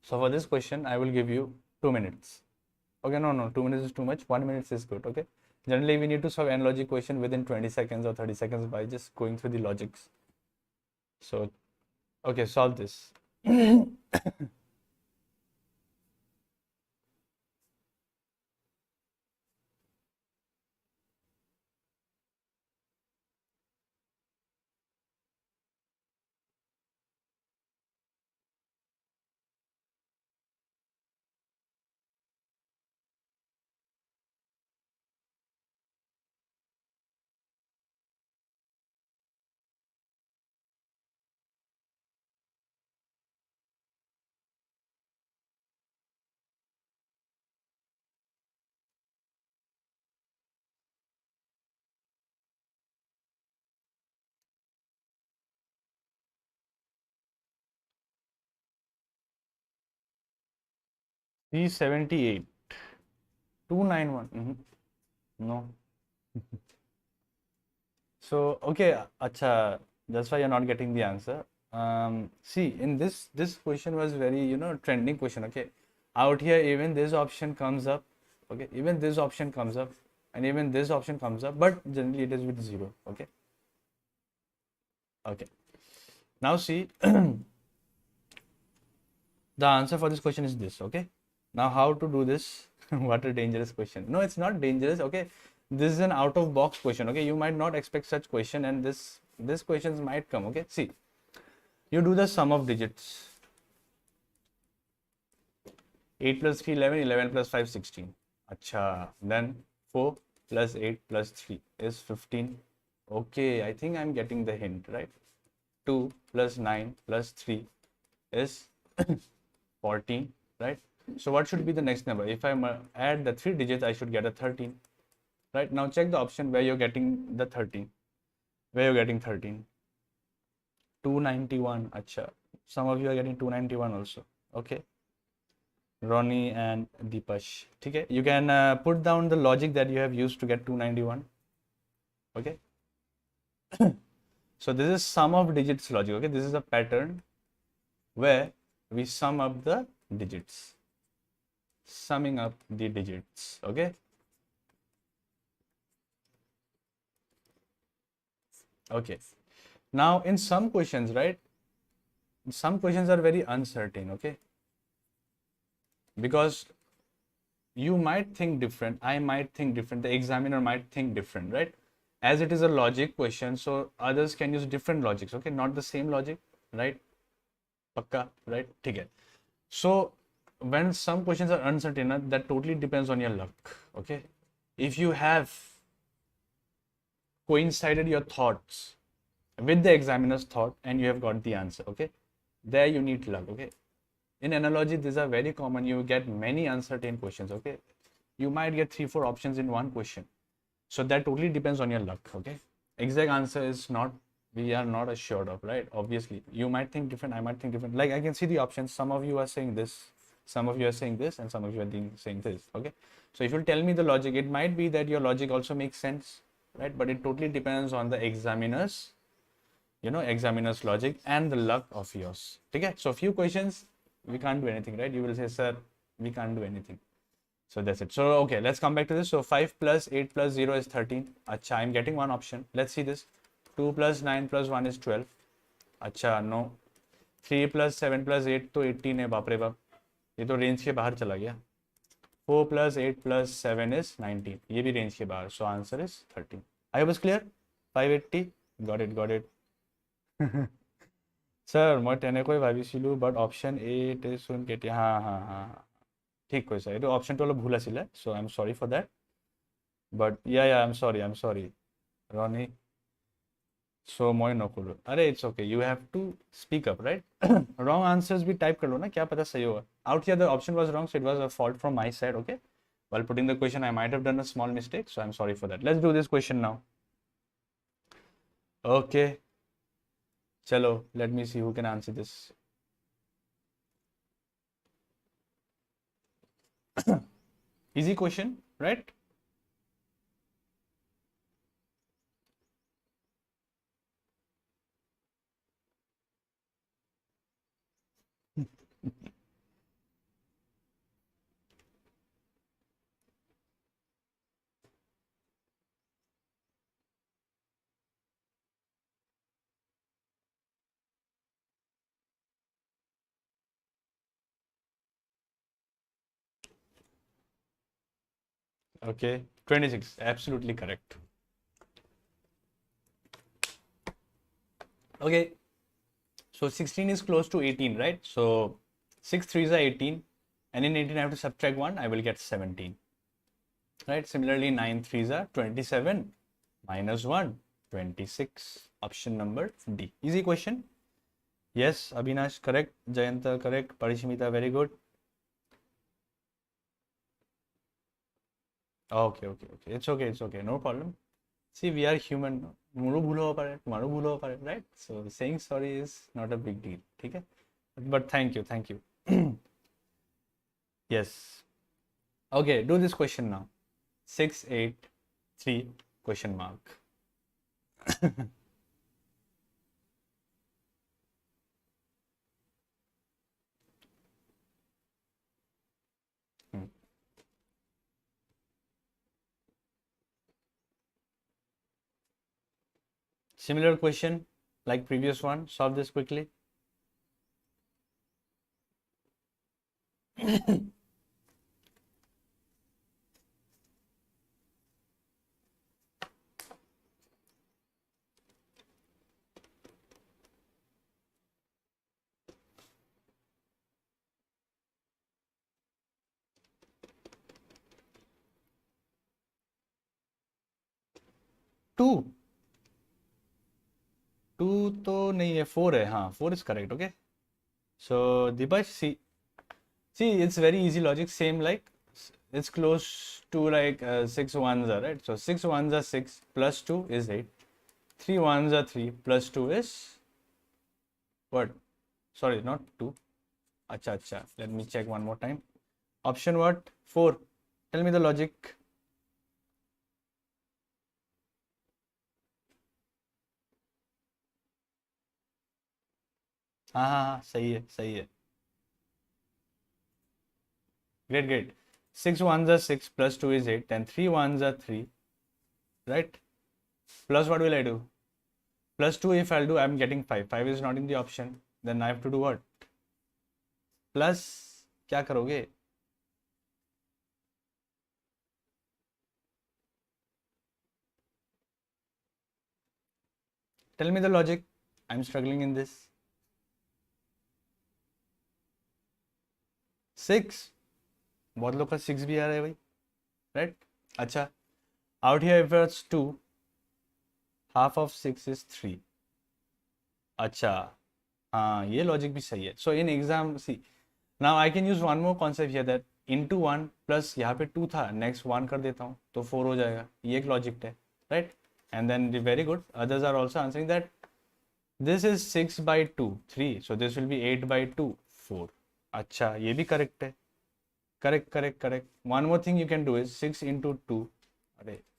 So for this question, I will give you 2 minutes. Okay, no, 2 minutes is too much. 1 minute is good. Okay. Generally, we need to solve analogy question within 20 seconds or 30 seconds by just going through the logics. So, okay, solve this. C78, 291. No. So, okay, acha, that's why you're not getting the answer. See, in this question was very, trending question. Okay, out here even this option comes up. Okay, even this option comes up, and even this option comes up, but generally it is with 0. Okay. Okay. Now see, the answer for this question is this. Okay. Now how to do this? What a dangerous question. No, it's not dangerous. Okay, this is an out of box question. Okay, you might not expect such question, and this questions might come. Okay, see, you do the sum of digits. 8 plus 3 11, 11 plus 5 16. Acha, then 4 plus 8 plus 3 is 15. Okay, I think I'm getting the hint, right? 2 plus 9 plus 3 is 14, right? So what should be the next number? If I add the 3 digits, I should get a 13. Right, now check the option where you're getting the 13. Where you're getting 13. 291. Acha. Some of you are getting 291 also. Okay. Ronnie and Deepash. Okay. You can put down the logic that you have used to get 291. Okay. So this is sum of digits logic. Okay. This is a pattern where we sum up the digits. Summing up the digits. Okay. Okay. Now in some questions, right? Some questions are very uncertain. Okay. Because you might think different, I might think different, the examiner might think different, right? As it is a logic question, so others can use different logics. Okay, not the same logic, right? Pakka, right? Okay. So when some questions are uncertain, that totally depends on your luck. Okay, if you have coincided your thoughts with the examiner's thought and you have got the answer, okay, there you need luck. Okay, in analogy, these are very common. You get many uncertain questions. Okay, you might get 3-4 options in one question, so that totally depends on your luck. Okay, exact answer is not, we are not assured of, right? Obviously, you might think different, I might think different. Like I can see the options, some of you are saying this, some of you are saying this, and some of you are saying this. Okay, so if you tell me the logic, it might be that your logic also makes sense, right? But it totally depends on the examiner's, examiner's logic and the luck of yours. Okay, so few questions we can't do anything, right? You will say, sir, we can't do anything. So that's it. So okay, let's come back to this. So 5 plus 8 plus 0 is 13. Acha, I'm getting one option. Let's see this. 2 plus 9 plus 1 is 12. Acha, no. 3 plus 7 plus 8 तो 18 है, बाप रे बाप, ये तो range के बाहर चला गया. 4 plus 8 plus 7 is 19. ये भी रेंज के बाहर. So answer is 13. I hope it's clear. 580. Got it. Sir, মই তেনেকৈ ভাবিছিলোঁ, but option 8 is soon get. हाँ. ঠিক কৈছা, এইটো অপশ্যনটো অলপ ভুল আছিলে. So I'm sorry for that. But yeah, I'm sorry. Ronnie. So মই নকৰো. अरे it's okay. You have to speak up, right? Wrong answers भी type कर लो ना, क्या पता सही होगा. Out here the option was wrong, so it was a fault from my side, okay? While putting the question, I might have done a small mistake, so I'm sorry for that. Let's do this question now. Okay. Chalo, let me see who can answer this. Easy question, right? Okay, 26, absolutely correct. Okay, so 16 is close to 18, right? So 6 3s are 18, and in 18 I have to subtract 1, I will get 17, right? Similarly, 9 3s are 27, minus 1, 26. Option number D. Easy question. Yes, Abhinash, correct. Jayanta, correct. Parishmita, very good. Okay. It's okay. No problem. See, we are human. Muru bhulo ho pare, maru bhulo ho pare, right? So saying sorry is not a big deal. Okay? But thank you. Yes. Okay, do this question now. 6 8 3 question mark. Similar question like previous one. Solve this quickly. Two तो नहीं है, 4 है. हाँ, 4 is correct. Okay, so Dipash, see it's very easy logic, same like it's close to like 6 ones are, right? So 6 ones are 6 plus 2 is 8, 3 ones are 3 plus 2 is what? Sorry, not 2. Acha, let me check one more time. Option what? 4. Tell me the logic. हाँ, सही है. Great. 6 ones are 6 plus 2 is 8, then 3 ones are 3, right? Plus what will I do? Plus 2 if I'll do, I'm getting 5. 5 is not in the option. Then I have to do what? Plus, क्या करोगे? Tell me the logic. I'm struggling in this. 6. बहुत लोग का 6 भी आ रहा है भाई, right? अच्छा, out here if it's 2, half of 6 is 3. अच्छा, हाँ, ये logic भी सही है. So in exam, see, now I can use one more concept here, that into 1 plus यहाँ पे 2 था, next 1 कर देता हूँ तो 4 हो जाएगा. ये एक logic है, right? And then very good, others are also answering that this is 6 by 2 3, so this will be 8 by 2 4. अच्छा, ये भी correct है. Correct. One more thing you can do is 6 into 2.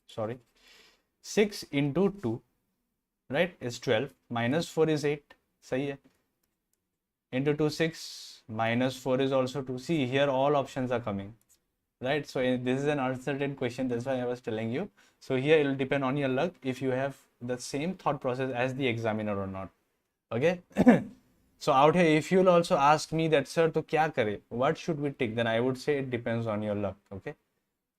Sorry. 6 into 2, right, is 12, minus 4 is 8, सही है, into 2 6, minus 4 is also 2. See, here all options are coming, right? So this is an uncertain question, that's why I was telling you. So here it will depend on your luck if you have the same thought process as the examiner or not. Okay. So out here, if you'll also ask me that, sir, तो क्या करे, what should we tick, then I would say it depends on your luck. Okay,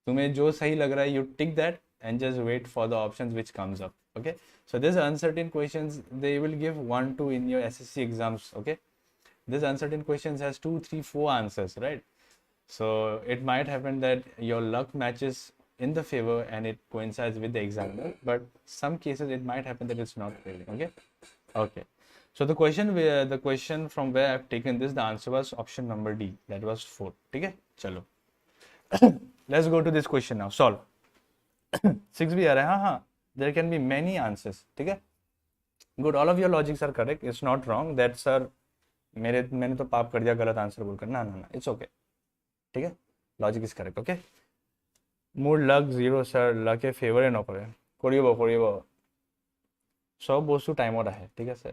तुम्हें जो सही लग रहा है, you tick that and just wait for the options which comes up. Okay, so these uncertain questions, they will give 1 2 in your SSC exams. Okay, this uncertain questions has 2 3 4 answers, right? So it might happen that your luck matches in the favor and it coincides with the examiner, but some cases it might happen that it's not really. Okay. Okay, so the question from where I've taken this, the answer was option number D, that was 4. Okay, chalo. Let's go to this question now. Solve. 6 भी आ रहा है, हाँ, there can be many answers. ठीक है, good, all of your logics are correct, it's not wrong that sir मैंने तो पाप कर दिया गलत आंसर बोलकर, ना, it's okay. ठीक है, logic is correct. Okay, mood luck 0 sir, luck A favor ए नौकर है, করিব সব বস্তু টাইমত আহে, ঠিক আছে,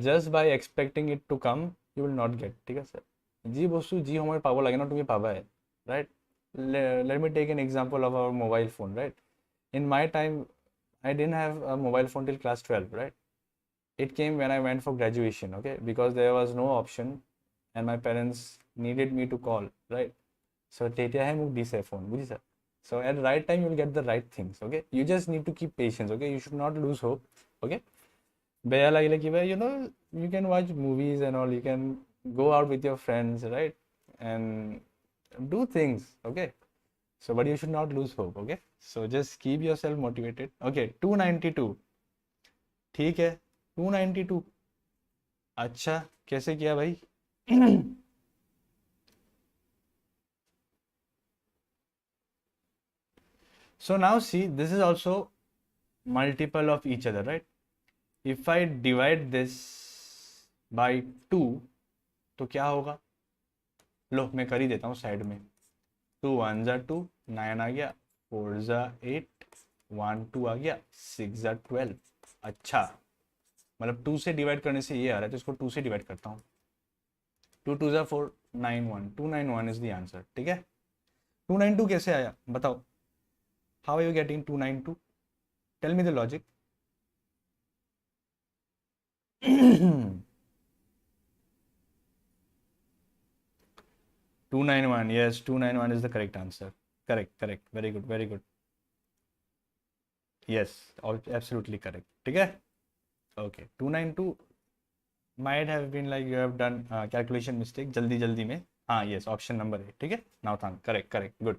just by expecting it to come you will not get, ঠিক আছে, যি বস্তু যি সময়ত পাব লাগে ন তুমি পাবাই, right? Let me take an example of our mobile phone, right? In my time I didn't have a mobile phone till class 12, right? It came when I went for graduation. Okay, because there was no option and my parents needed me to call, right? So তেতিয়াহে মোক দিছে phone, বুজিছা? So at the right time you will get the right things. Okay, you just need to keep patience. Okay, you should not lose hope. Okay, বেয়া লাগিলে কিবা, you know, you can watch movies and all, you can go out with your friends, right, and do things. Okay, so but you should not lose hope. Okay, so just keep yourself motivated. Okay, 292, ठीक है, 292, अच्छा कैसे किया भाई? So now see, this is also multiple of each other, right? If I divide this by 2, तो क्या होगा? लो मैं कर ही देता हूँ साइड में. 2 1 जा 2, 9 आ गया, 4 जा 8, 1 2 आ गया, 6 जा 12. अच्छा, मतलब 2 से डिवाइड करने से ये आ रहा है, तो इसको 2 से डिवाइड करता हूँ. 2 2 जा 4, 91, 291 इज द आंसर. ठीक है, 292 कैसे आया बताओ? How are you getting 292? Tell me the logic. 291, yes, 291 is the correct answer. Correct, very good. Yes, absolutely correct. ठीक है, okay, 292 might have been like you have done calculation mistake जल्दी में. हाँ, yes, option number A. ठीक है, now thank, correct, good.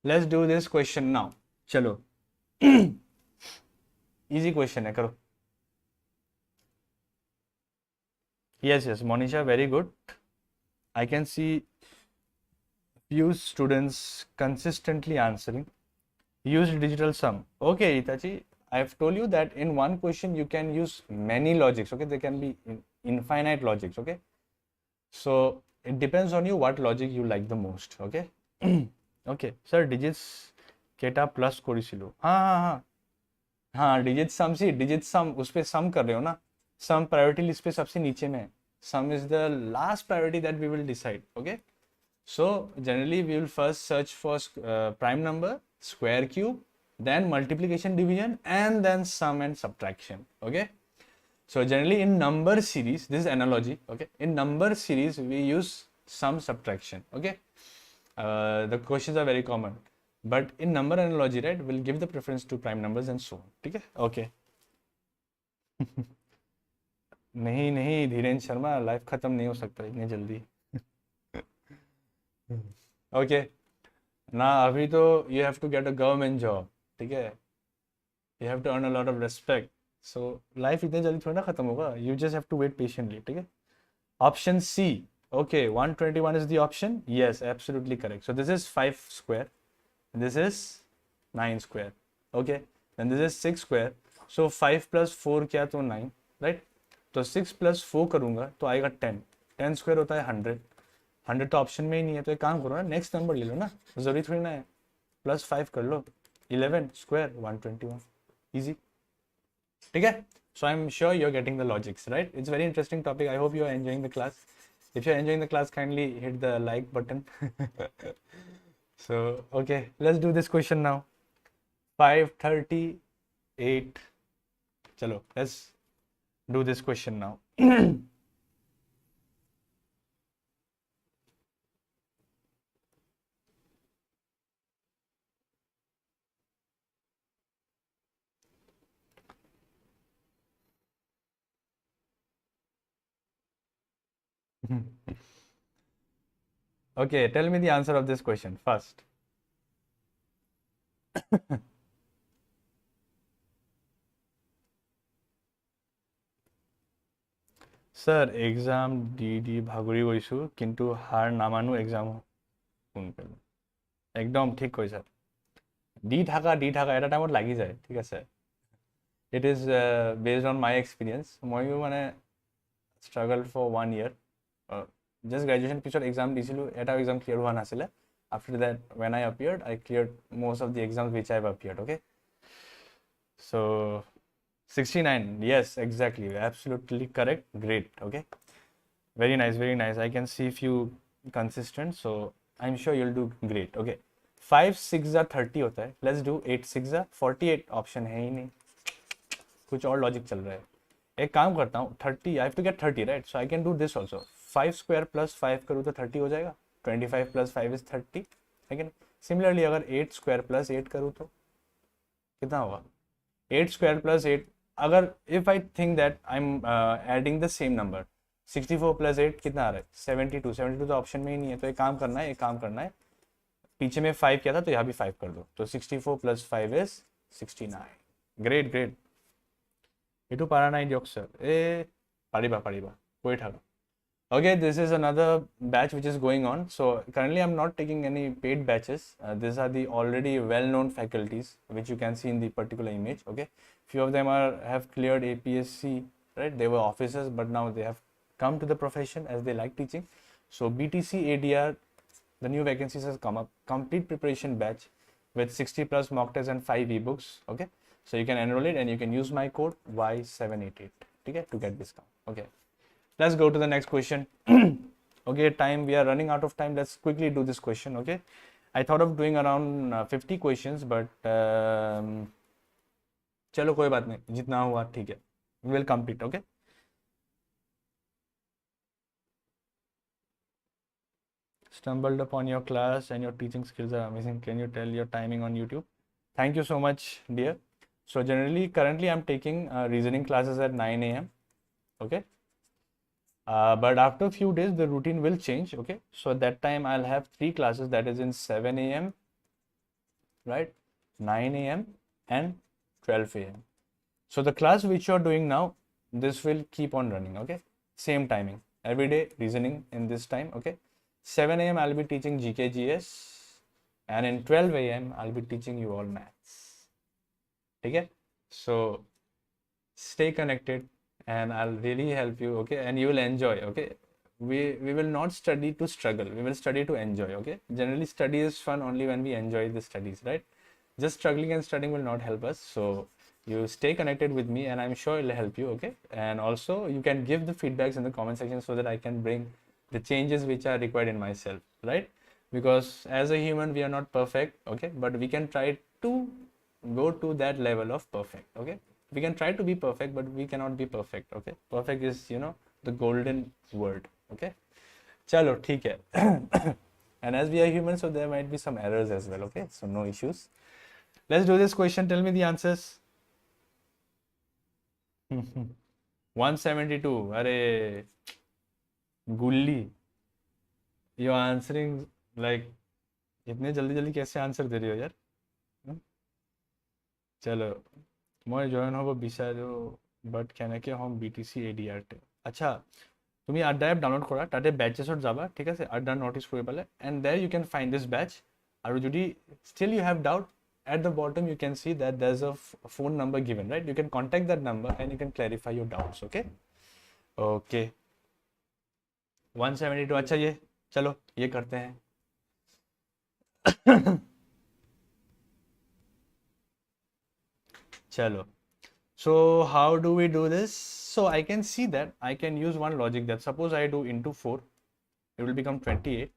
Let's do this question now. चलो, easy question है, करो. Yes, Monisha, very good. I can see few students consistently answering. Use digital sum. Okay, Itachi, I have told you that in one question you can use many logics. Okay, there can be infinite logics. Okay, so it depends on you what logic you like the most. Okay. Okay, sir, digits केटा plus करिसिलो. हाँ, digit sum, see, digit sum उस पे sum कर रहे हो ना, sum priority list पे सबसे नीचे में है. Sum is the last priority that we will decide. Okay, so generally we will first search for prime number, square, cube, then multiplication, division, and then sum and subtraction. Okay, so generally in number series, this is analogy. Okay, in number series we use sum subtraction. Okay, the questions are very common, but in number analogy, right, we'll give the preference to prime numbers and so on. ठीक है, okay. नहीं Dhirendra Sharma, life खत्म नहीं हो सकता इतनी जल्दी. Okay, ना अभी तो you have to get a government job. ठीक है, you have to earn a lot of respect, so life इतनी जल्दी थोड़ी ना खत्म होगा. You just have to wait patiently. ठीक है, option C. Okay, 121 is the option. Yes, absolutely correct. So this is 5 square, this is 9 square. Okay, then this is 6 square. So 5 plus 4 क्या, तो 9, right? तो 6 plus 4 करूँगा तो आएगा 10. 10 square होता है 100. 100 तो ऑप्शन में ही नहीं है, तो एक काम करो ना, नेक्स्ट नंबर ले लो ना, जरूरी थोड़ी ना है. +5 कर लो, 11 square 121, easy. ठीक है? So I'm sure you're getting the logics, right? It's a very interesting topic. I hope you are enjoying the class. If you're enjoying the class, kindly hit the like button. So okay, let's do this question now. 538. Chalo, let's do this question now. Okay, tell me the answer of this question first. Sir, exam DD ভাগৰি গৈছো কিন্তু হাৰ নামানো exam কোন পেলো একদম ঠিক কৈছা দি থাকা এটা টাইমত লাগি যায় ঠিক আছে it is based on my experience মইও মানে struggled for 1 year just graduation পিছত exam দিছিলো এটা exam clear হোৱা নাছিলে after that when I appeared I cleared most of the exams which I have appeared okay so 69 yes exactly absolutely correct great okay very nice I can see few consistent so I'm sure you'll do great okay 5 6 are 30 होता है let's do 8 6 are 48 option है ही नहीं कुछ और logic चल रहा है एक काम करता हूँ 30 I have to get 30 right so I can do this also 5 square plus 5 करूँ तो 30 हो जाएगा 25 plus 5 is 30 लेकिन similarly अगर 8 square plus 8 करूँ तो कितना होगा 8 square plus 8 अगर if I think that I'm adding the same number 64 plus 8 कितना आ रहा है 72 तो ऑप्शन में ही नहीं है तो एक काम करना है पीछे में 5 किया था तो यहाँ भी 5 कर दो तो 64 plus 5 is 69 great এইটো পাৰা নাই দিয়ক স্যাৰ পাৰিবা কৈ থাকা okay this is another batch which is going on so currently I'm not taking any paid batches these are the already well known faculties which you can see in the particular image okay few of them have cleared APSC right they were officers but now they have come to the profession as they like teaching so BTC ADR the new vacancies has come up complete preparation batch with 60 plus mock tests and 5 ebooks okay so you can enroll it and you can use my code Y788 okay to get discount okay let's go to the next question okay time we are running out of time let's quickly do this question okay I thought of doing around 50 questions but चलो कोई बात नहीं जितना हुआ ठीक है we will complete okay stumbled upon your class and your teaching skills are amazing can you tell your timing on YouTube thank you so much dear so generally currently I'm taking reasoning classes at 9 a.m. okay but after a few days the routine will change okay so at that time I'll have 3 classes that is in 7 a.m. right 9 a.m. and 12 a.m. so the class which you're doing now this will keep on running okay same timing every day reasoning in this time okay 7 a.m. I'll be teaching GK GS and in 12 a.m. I'll be teaching you all maths okay so stay connected and I'll really help you okay and you will enjoy okay we will not study to struggle we will study to enjoy okay generally study is fun only when we enjoy the studies right just struggling and studying will not help us so you stay connected with me and I'm sure it'll help you okay and also you can give the feedbacks in the comment section so that I can bring the changes which are required in myself right because as a human we are not perfect okay but we can try to go to that level of perfect okay we can try to be perfect but we cannot be perfect okay perfect is you know the golden word okay chalo theek hai and as we are human so there might be some errors as well okay so no issues let's do this question tell me the answers 172 अरे गुल्ली you answering like इतने जल्दी कैसे answer दे रही हो यार चलो मैं जॉइन হ'ব বিচাৰো বাট কেনেকৈ হ'ম BTC ADR আচ্ছা তুমি আড্ডা এপ ডাউনলোড কৰা তাতে বেচেছত যাবা ঠিক আছে আড্ডা নটিছ কৰি পালে এণ্ড দেৰ ইউ কেন ফাইণ্ড দিছ বেচ আৰু যদি still you have doubt at the bottom you can see that there's a phone number given right you can contact that number and you can clarify your doubts okay 172 अच्छा ये चलो ये करते हैं चलो, so how do we do this? So I can see that I can use one logic that suppose I do into 4, it will become 28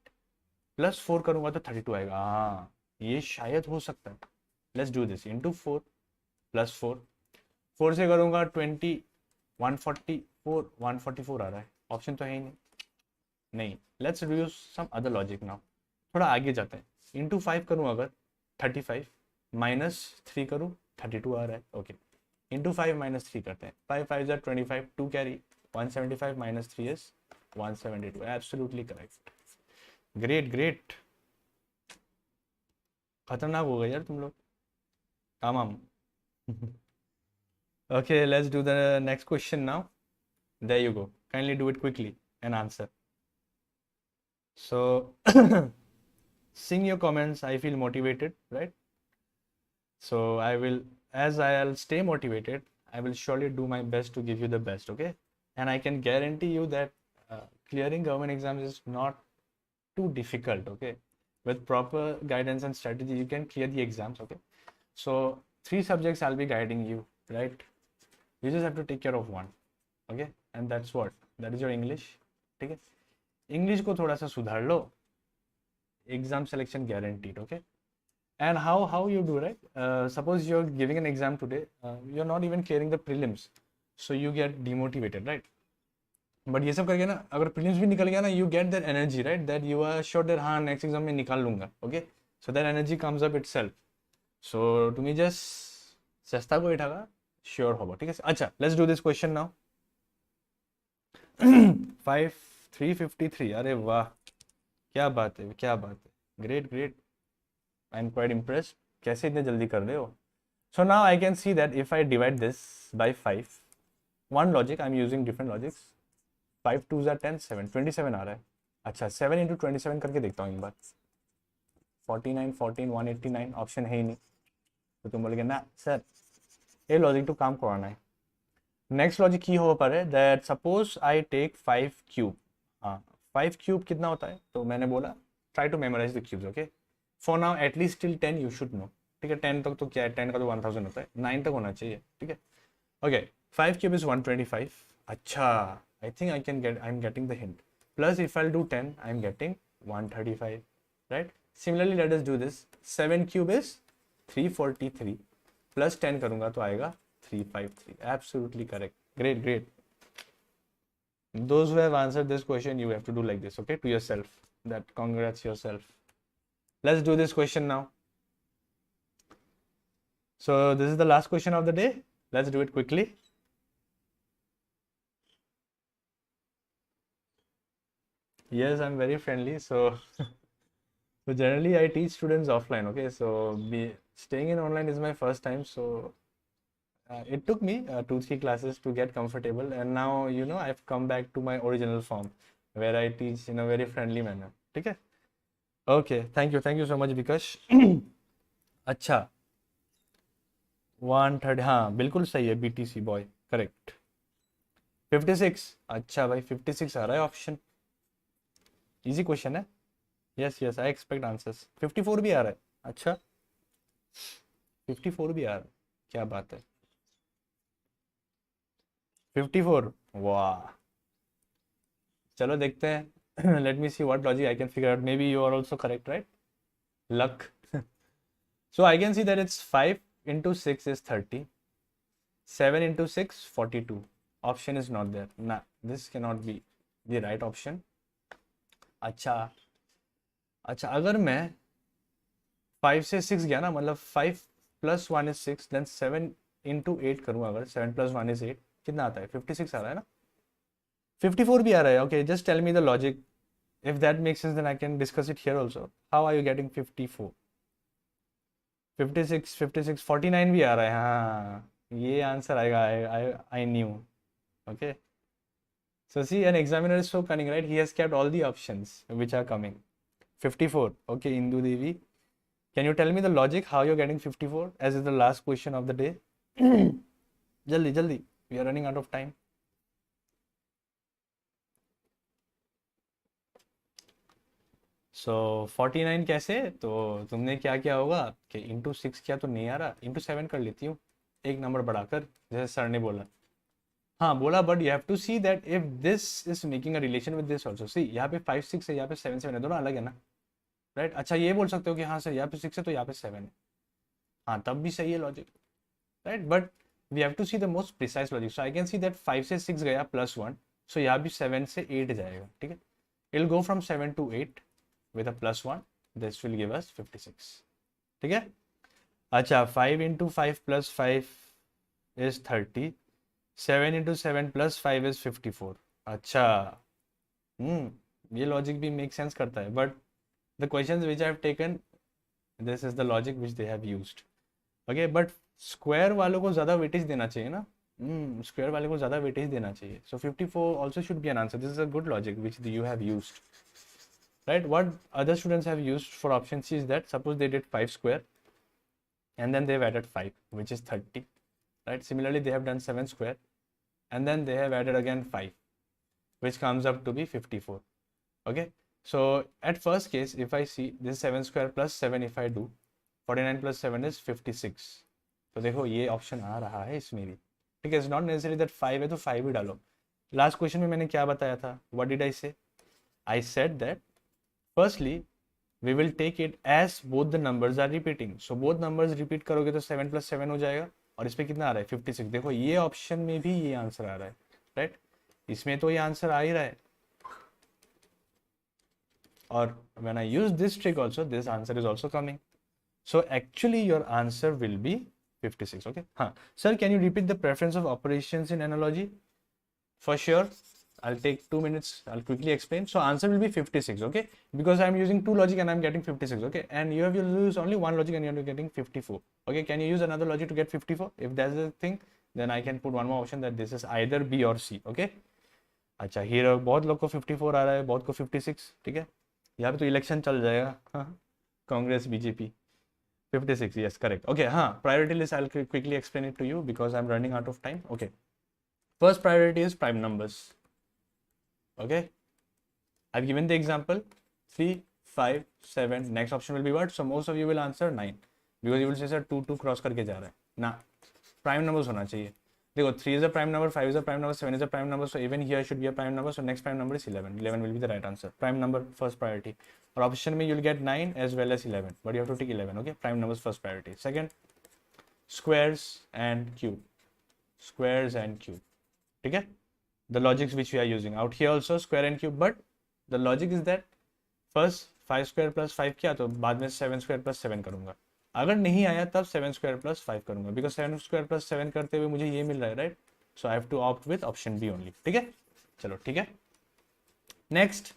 plus 4 करूंगा तो 32 आएगा. हाँ, ये शायद हो सकता है. Let's do this into 4 plus 4 से करूंगा 20 144 144 आ रहा है. ऑप्शन तो है ही नहीं. Let's use some other logic now. थोड़ा आगे जाते हैं. इंटू 5 करूँ अगर 35 माइनस 3 करूँ 32 आ रहा है. ओके, इंटू 5 माइनस 3 करते हैं. 5 5 25 2 carry 175 minus 3 is 172. Absolutely correct. Great. खतरनाक हो गए यार तुम लोग. काम. Okay, let's do the next question now. There you go. Kindly do it quickly and answer. So, seeing your comments, I feel motivated, right? So I'll stay motivated, I will surely do my best to give you the best, okay? And I can guarantee you that clearing government exams is not too difficult, okay? With proper guidance and strategy, you can clear the exams, okay? So 3 subjects I'll be guiding you, right? You just have to take care of one, okay? And that's what? That is your English, ठीक है? English को थोड़ा सा सुधार लो, exam selection guaranteed, okay? And how you do, right? Suppose you're giving an exam today, you're not even clearing the prelims, so you get demotivated, right? But ये सब करके ना, अगर prelims भी निकल गया ना, you get that energy, right? That you are sure that हाँ next exam में निकाल लूँगा, okay? So that energy comes up itself. So तुम्हें just सस्ता को इठागा श्योर होगा, ठीक है? अच्छा, let's do this question now. 353. अरे वाह, क्या बात है. Great. I am quite impressed. कैसे इतने जल्दी कर रहे हो? So now I can see that if I divide this by 5, one logic, I am using different logics. 5 2 10 7 27 आ रहा है. अच्छा, 7 इंटू 27 करके देखता हूँ एक बार. 49 14 189 ऑप्शन है ही नहीं. तो तुम बोलोगे ना सर ये लॉजिक तो काम करवाना है. नेक्स्ट लॉजिक की हो पर है that suppose I take 5 cube. हाँ, 5 क्यूब कितना होता है? तो मैंने बोला try to memorize the cubes, okay? For now at least till 10 you should know, ठीक है? 10 तक तो क्या है, 10 का तो 1000 होता है, 9 तक होना चाहिए, ठीक है? Okay, 5 cube is 125. अच्छा, I think I am getting the hint. Plus if I do 10 I am getting 135, right? Similarly let us do this. 7 cube is 343 plus 10 करूंगा तो आएगा 353. Absolutely correct. Great. Those who have answered this question, you have to do like this, okay? To yourself. That congrats yourself. Let's do this question now. So this is the last question of the day. Let's do it quickly. Yes, I'm very friendly. So generally I teach students offline, okay? So staying in online is my first time. So it took me 2-3 classes to get comfortable, and now I've come back to my original form where I teach in a very friendly manner. ठीक है? Okay, thank you so much Vikash. अच्छा, 130. हाँ बिल्कुल सही है. BTC boy correct. 56. अच्छा भाई, 56 आ रहा है ऑप्शन. इजी क्वेश्चन है. Yes I expect answers. 54 भी आ रहा है. अच्छा, 54 भी आ रहा है, क्या बात है. 54. वाह, चलो देखते हैं. Let me see what logic I can figure out. Maybe you are also correct, right? Luck. So I can see that it's 5 into 6 is 30. 7 into 6 42. Option is not there. Nah, this cannot be the right option. अच्छा, अगर मैं 5 से 6 गया ना, मतलब 5 + 1 is 6, then 7 into 8 करूँ अगर, 7 + 1 is 8, कितना आता है? 56 आ रहा है ना? 54 भी आ रहा है. Okay, just tell me the logic. If that makes sense then I can discuss it here also. How are you getting 54? 56 49 भी आ रहा है. हाँ, ये आंसर आएगा. I knew. Okay, so see, an examiner is so cunning, right? He has kept all the options which are coming. 54. Okay, Indu Devi, can you tell me the logic how you're getting 54 as is the last question of the day? Jaldi, we are running out of time. So 49 कैसे? तो तुमने क्या किया होगा कि into 6 किया तो नहीं आ रहा, इंटू 7 कर लेती हूँ. एक नंबर बढ़ाकर, जैसे सर ने बोला, हाँ बोला, but you have to see that if this is making a relation with this also. See यहाँ पे 5 6 है, यहाँ पे 7 7 है, दोनों अलग है ना, राइट। अच्छा ये बोल सकते हो कि हाँ सर यहाँ पे 6 है तो यहाँ पे 7 है, हाँ तब भी सही है logic, right. But we have to see the most precise logic. So I can see that 5 से 6 गया +1, सो यहाँ भी 7 से 8 जाएगा, ठीक है। It will go from 7 to 8 with a +1, this will give us 56, ठीक है। अच्छा 5 into 5 + 5 is 30, 7 into 7 + 5 is 54। अच्छा, ये लॉजिक भी मेक सेंस करता है, but the questions which I have taken, this is the logic which they have used, okay. But square वालों को ज़्यादा वेटेज देना चाहिए ना, स्क्वायर वाले को ज़्यादा वेटेज देना चाहिए। So 54 also should be an answer. This is a good logic which you have used, right. What other students have used for option C is that suppose they did 5 square and then they've added 5, which is 30, right? Similarly they have done 7 square and then they have added again 5, which comes up to be 54, okay. So at first case, if I see this 7 square plus 7, if I do 49 plus 7 is 56, तो देखो ये option आ रहा है इसमें भी, ठीक है। It's not necessary that 5 है तो 5 ही डालो। लास्ट क्वेश्चन में मैंने क्या बताया था, व्हाट डिड आई से, I said that firstly we will take it as both the numbers are repeating, so both numbers repeat करोगे तो 7 + 7 हो जाएगा, और इस पे कितना आ रहा है 56। देखो ये ऑप्शन में भी ये आंसर आ रहा है, राइट। इसमें तो ये आंसर आ ही रहा है, और when I use this trick also, this answer is also coming, so actually your answer will be 56, okay। हाँ sir, can you repeat the preference of operations in analogy? For sure, I'll take 2 minutes, I'll quickly explain. So answer will be 56, okay, because I'm using 2 logic and I'm getting 56, okay, and you have to use only 1 logic and you're getting 54, okay। Can you use another logic to get 54? If that's the thing, then I can put one more option that this is either B or C, okay। अच्छा here बहुत लोग को 54 आ रहा है, बहुत को 56, ठीक है। यहाँ पे तो इलेक्शन चल जाएगा, हाँ, Congress BJP. 56, yes, correct, okay। हाँ, priority list I'll quickly explain it to you because I'm running out of time, okay। First priority is prime numbers, okay। I've given the example 3 5 7, next option will be what, so most of you will answer 9 because you will say sir 2 2 cross करके जा रहा है ना, prime numbers होना चाहिए। देखो 3 is a prime number, 5 is a prime number, 7 is a prime number, so even here should be a prime number, so next prime number is 11, 11 will be the right answer, prime number first priority। और option में you'll get 9 as well as 11, but you have to take 11, okay। prime numbers first priority। second, squares and cube, squares and cube, ठीक है। the logics which we are using out here also square and cube, but the logic is that first 5 square plus 5 किया तो बाद में 7 square plus 7 करूंगा, अगर नहीं आया तब 7 square plus 5 करूंगा, because 7 square plus 7 करते हुए मुझे ये मिल रहा है, right. so I have to opt with option B only, ठीक है। चलो ठीक है, next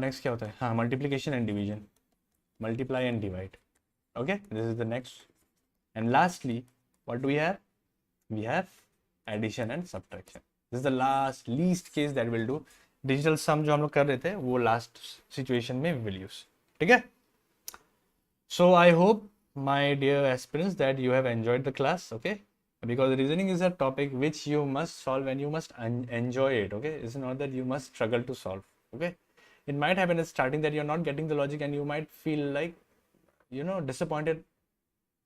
next क्या होता है, हाँ multiplication and division, multiply and divide, okay, this is the next। and lastly what do we have, we have addition and subtraction, this is the last least case that we'll do। digital sum जो हम लोग कर रहे थे वो last situation में we will use, ठीक है। so I hope my dear aspirants that you have enjoyed the class, okay, because reasoning is a topic which you must solve and you must enjoy it, okay। it's not that you must struggle to solve, okay। it might happen at starting that you're not getting the logic and you might feel like, you know, disappointed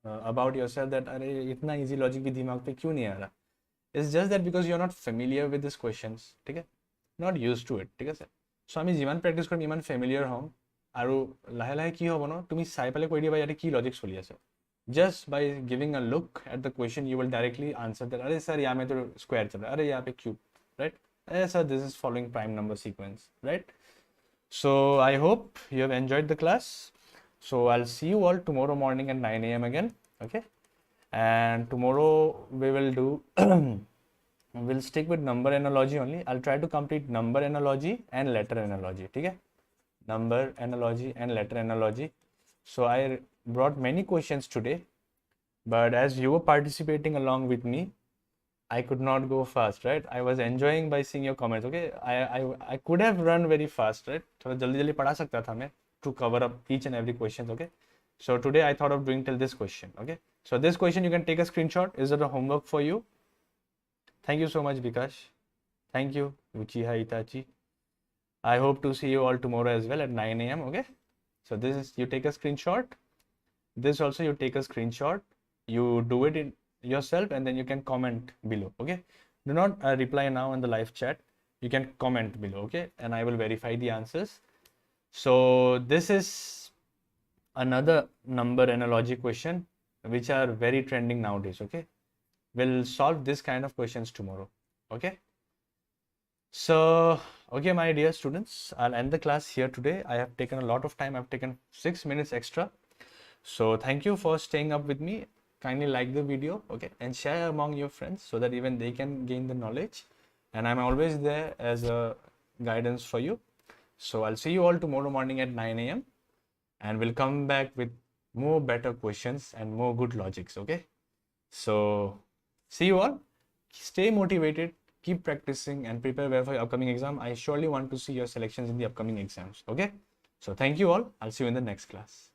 about yourself that अरे इतना easy logic भी दिमाग पे क्यों नहीं आ रहा। it's just that because you're not familiar with these questions, ठीक है, not used to it, ঠিক আছে। so আমি যিমান প্ৰেক্টিছ কৰিম ইমান ফেমিলিয়াৰ হ'ম, আৰু লাহে লাহে কি হ'ব ন, তুমি চাই পেলাই কৈ দিবা ইয়াতে কি লজিক চলি আছে। just by giving a look at the question you will directly answer that, अरे सर यहाँ में तो स्क्वायर चल रहा है, अरे यहाँ पे क्यूब, right, अरे sir this is following prime number sequence, right। so I hope you have enjoyed the class, so I'll see you all tomorrow morning at 9 a.m. again, okay। and tomorrow we will do we'll stick with number analogy only। I'll try to complete number analogy and letter analogy, ठीक है, number analogy and letter analogy। so I brought many questions today, but as you were participating along with me I could not go fast, right। I was enjoying by seeing your comments, okay। I could have run very fast, right, थोड़ा जल्दी जल्दी पढ़ा सकता था मैं to cover up each and every question, okay। so today I thought of doing till this question, okay। so this question you can take a screenshot, is it a homework for you? Thank you so much Vikash, thank you Uchiha Itachi। I hope to see you all tomorrow as well at 9 a.m. okay। so this is, you take a screenshot, this also you take a screenshot, you do it in yourself and then you can comment below. Okay, do not reply now in the live chat. You can comment below, okay, and I will verify the answers. So this is another number analogy question which are very trending nowadays. Okay, we'll solve this kind of questions tomorrow. Okay, so okay, my dear students, I'll end the class here today. I have taken a lot of time. I've taken 6 minutes extra. So thank you for staying up with me. Kindly like the video, okay, and share among your friends so that even they can gain the knowledge. And I'm always there as a guidance for you. So I'll see you all tomorrow morning at 9 a.m. and we'll come back with more better questions and more good logics, okay? So see you all. Stay motivated, keep practicing and prepare well for your upcoming exam. I surely want to see your selections in the upcoming exams, okay? So thank you all. I'll see you in the next class.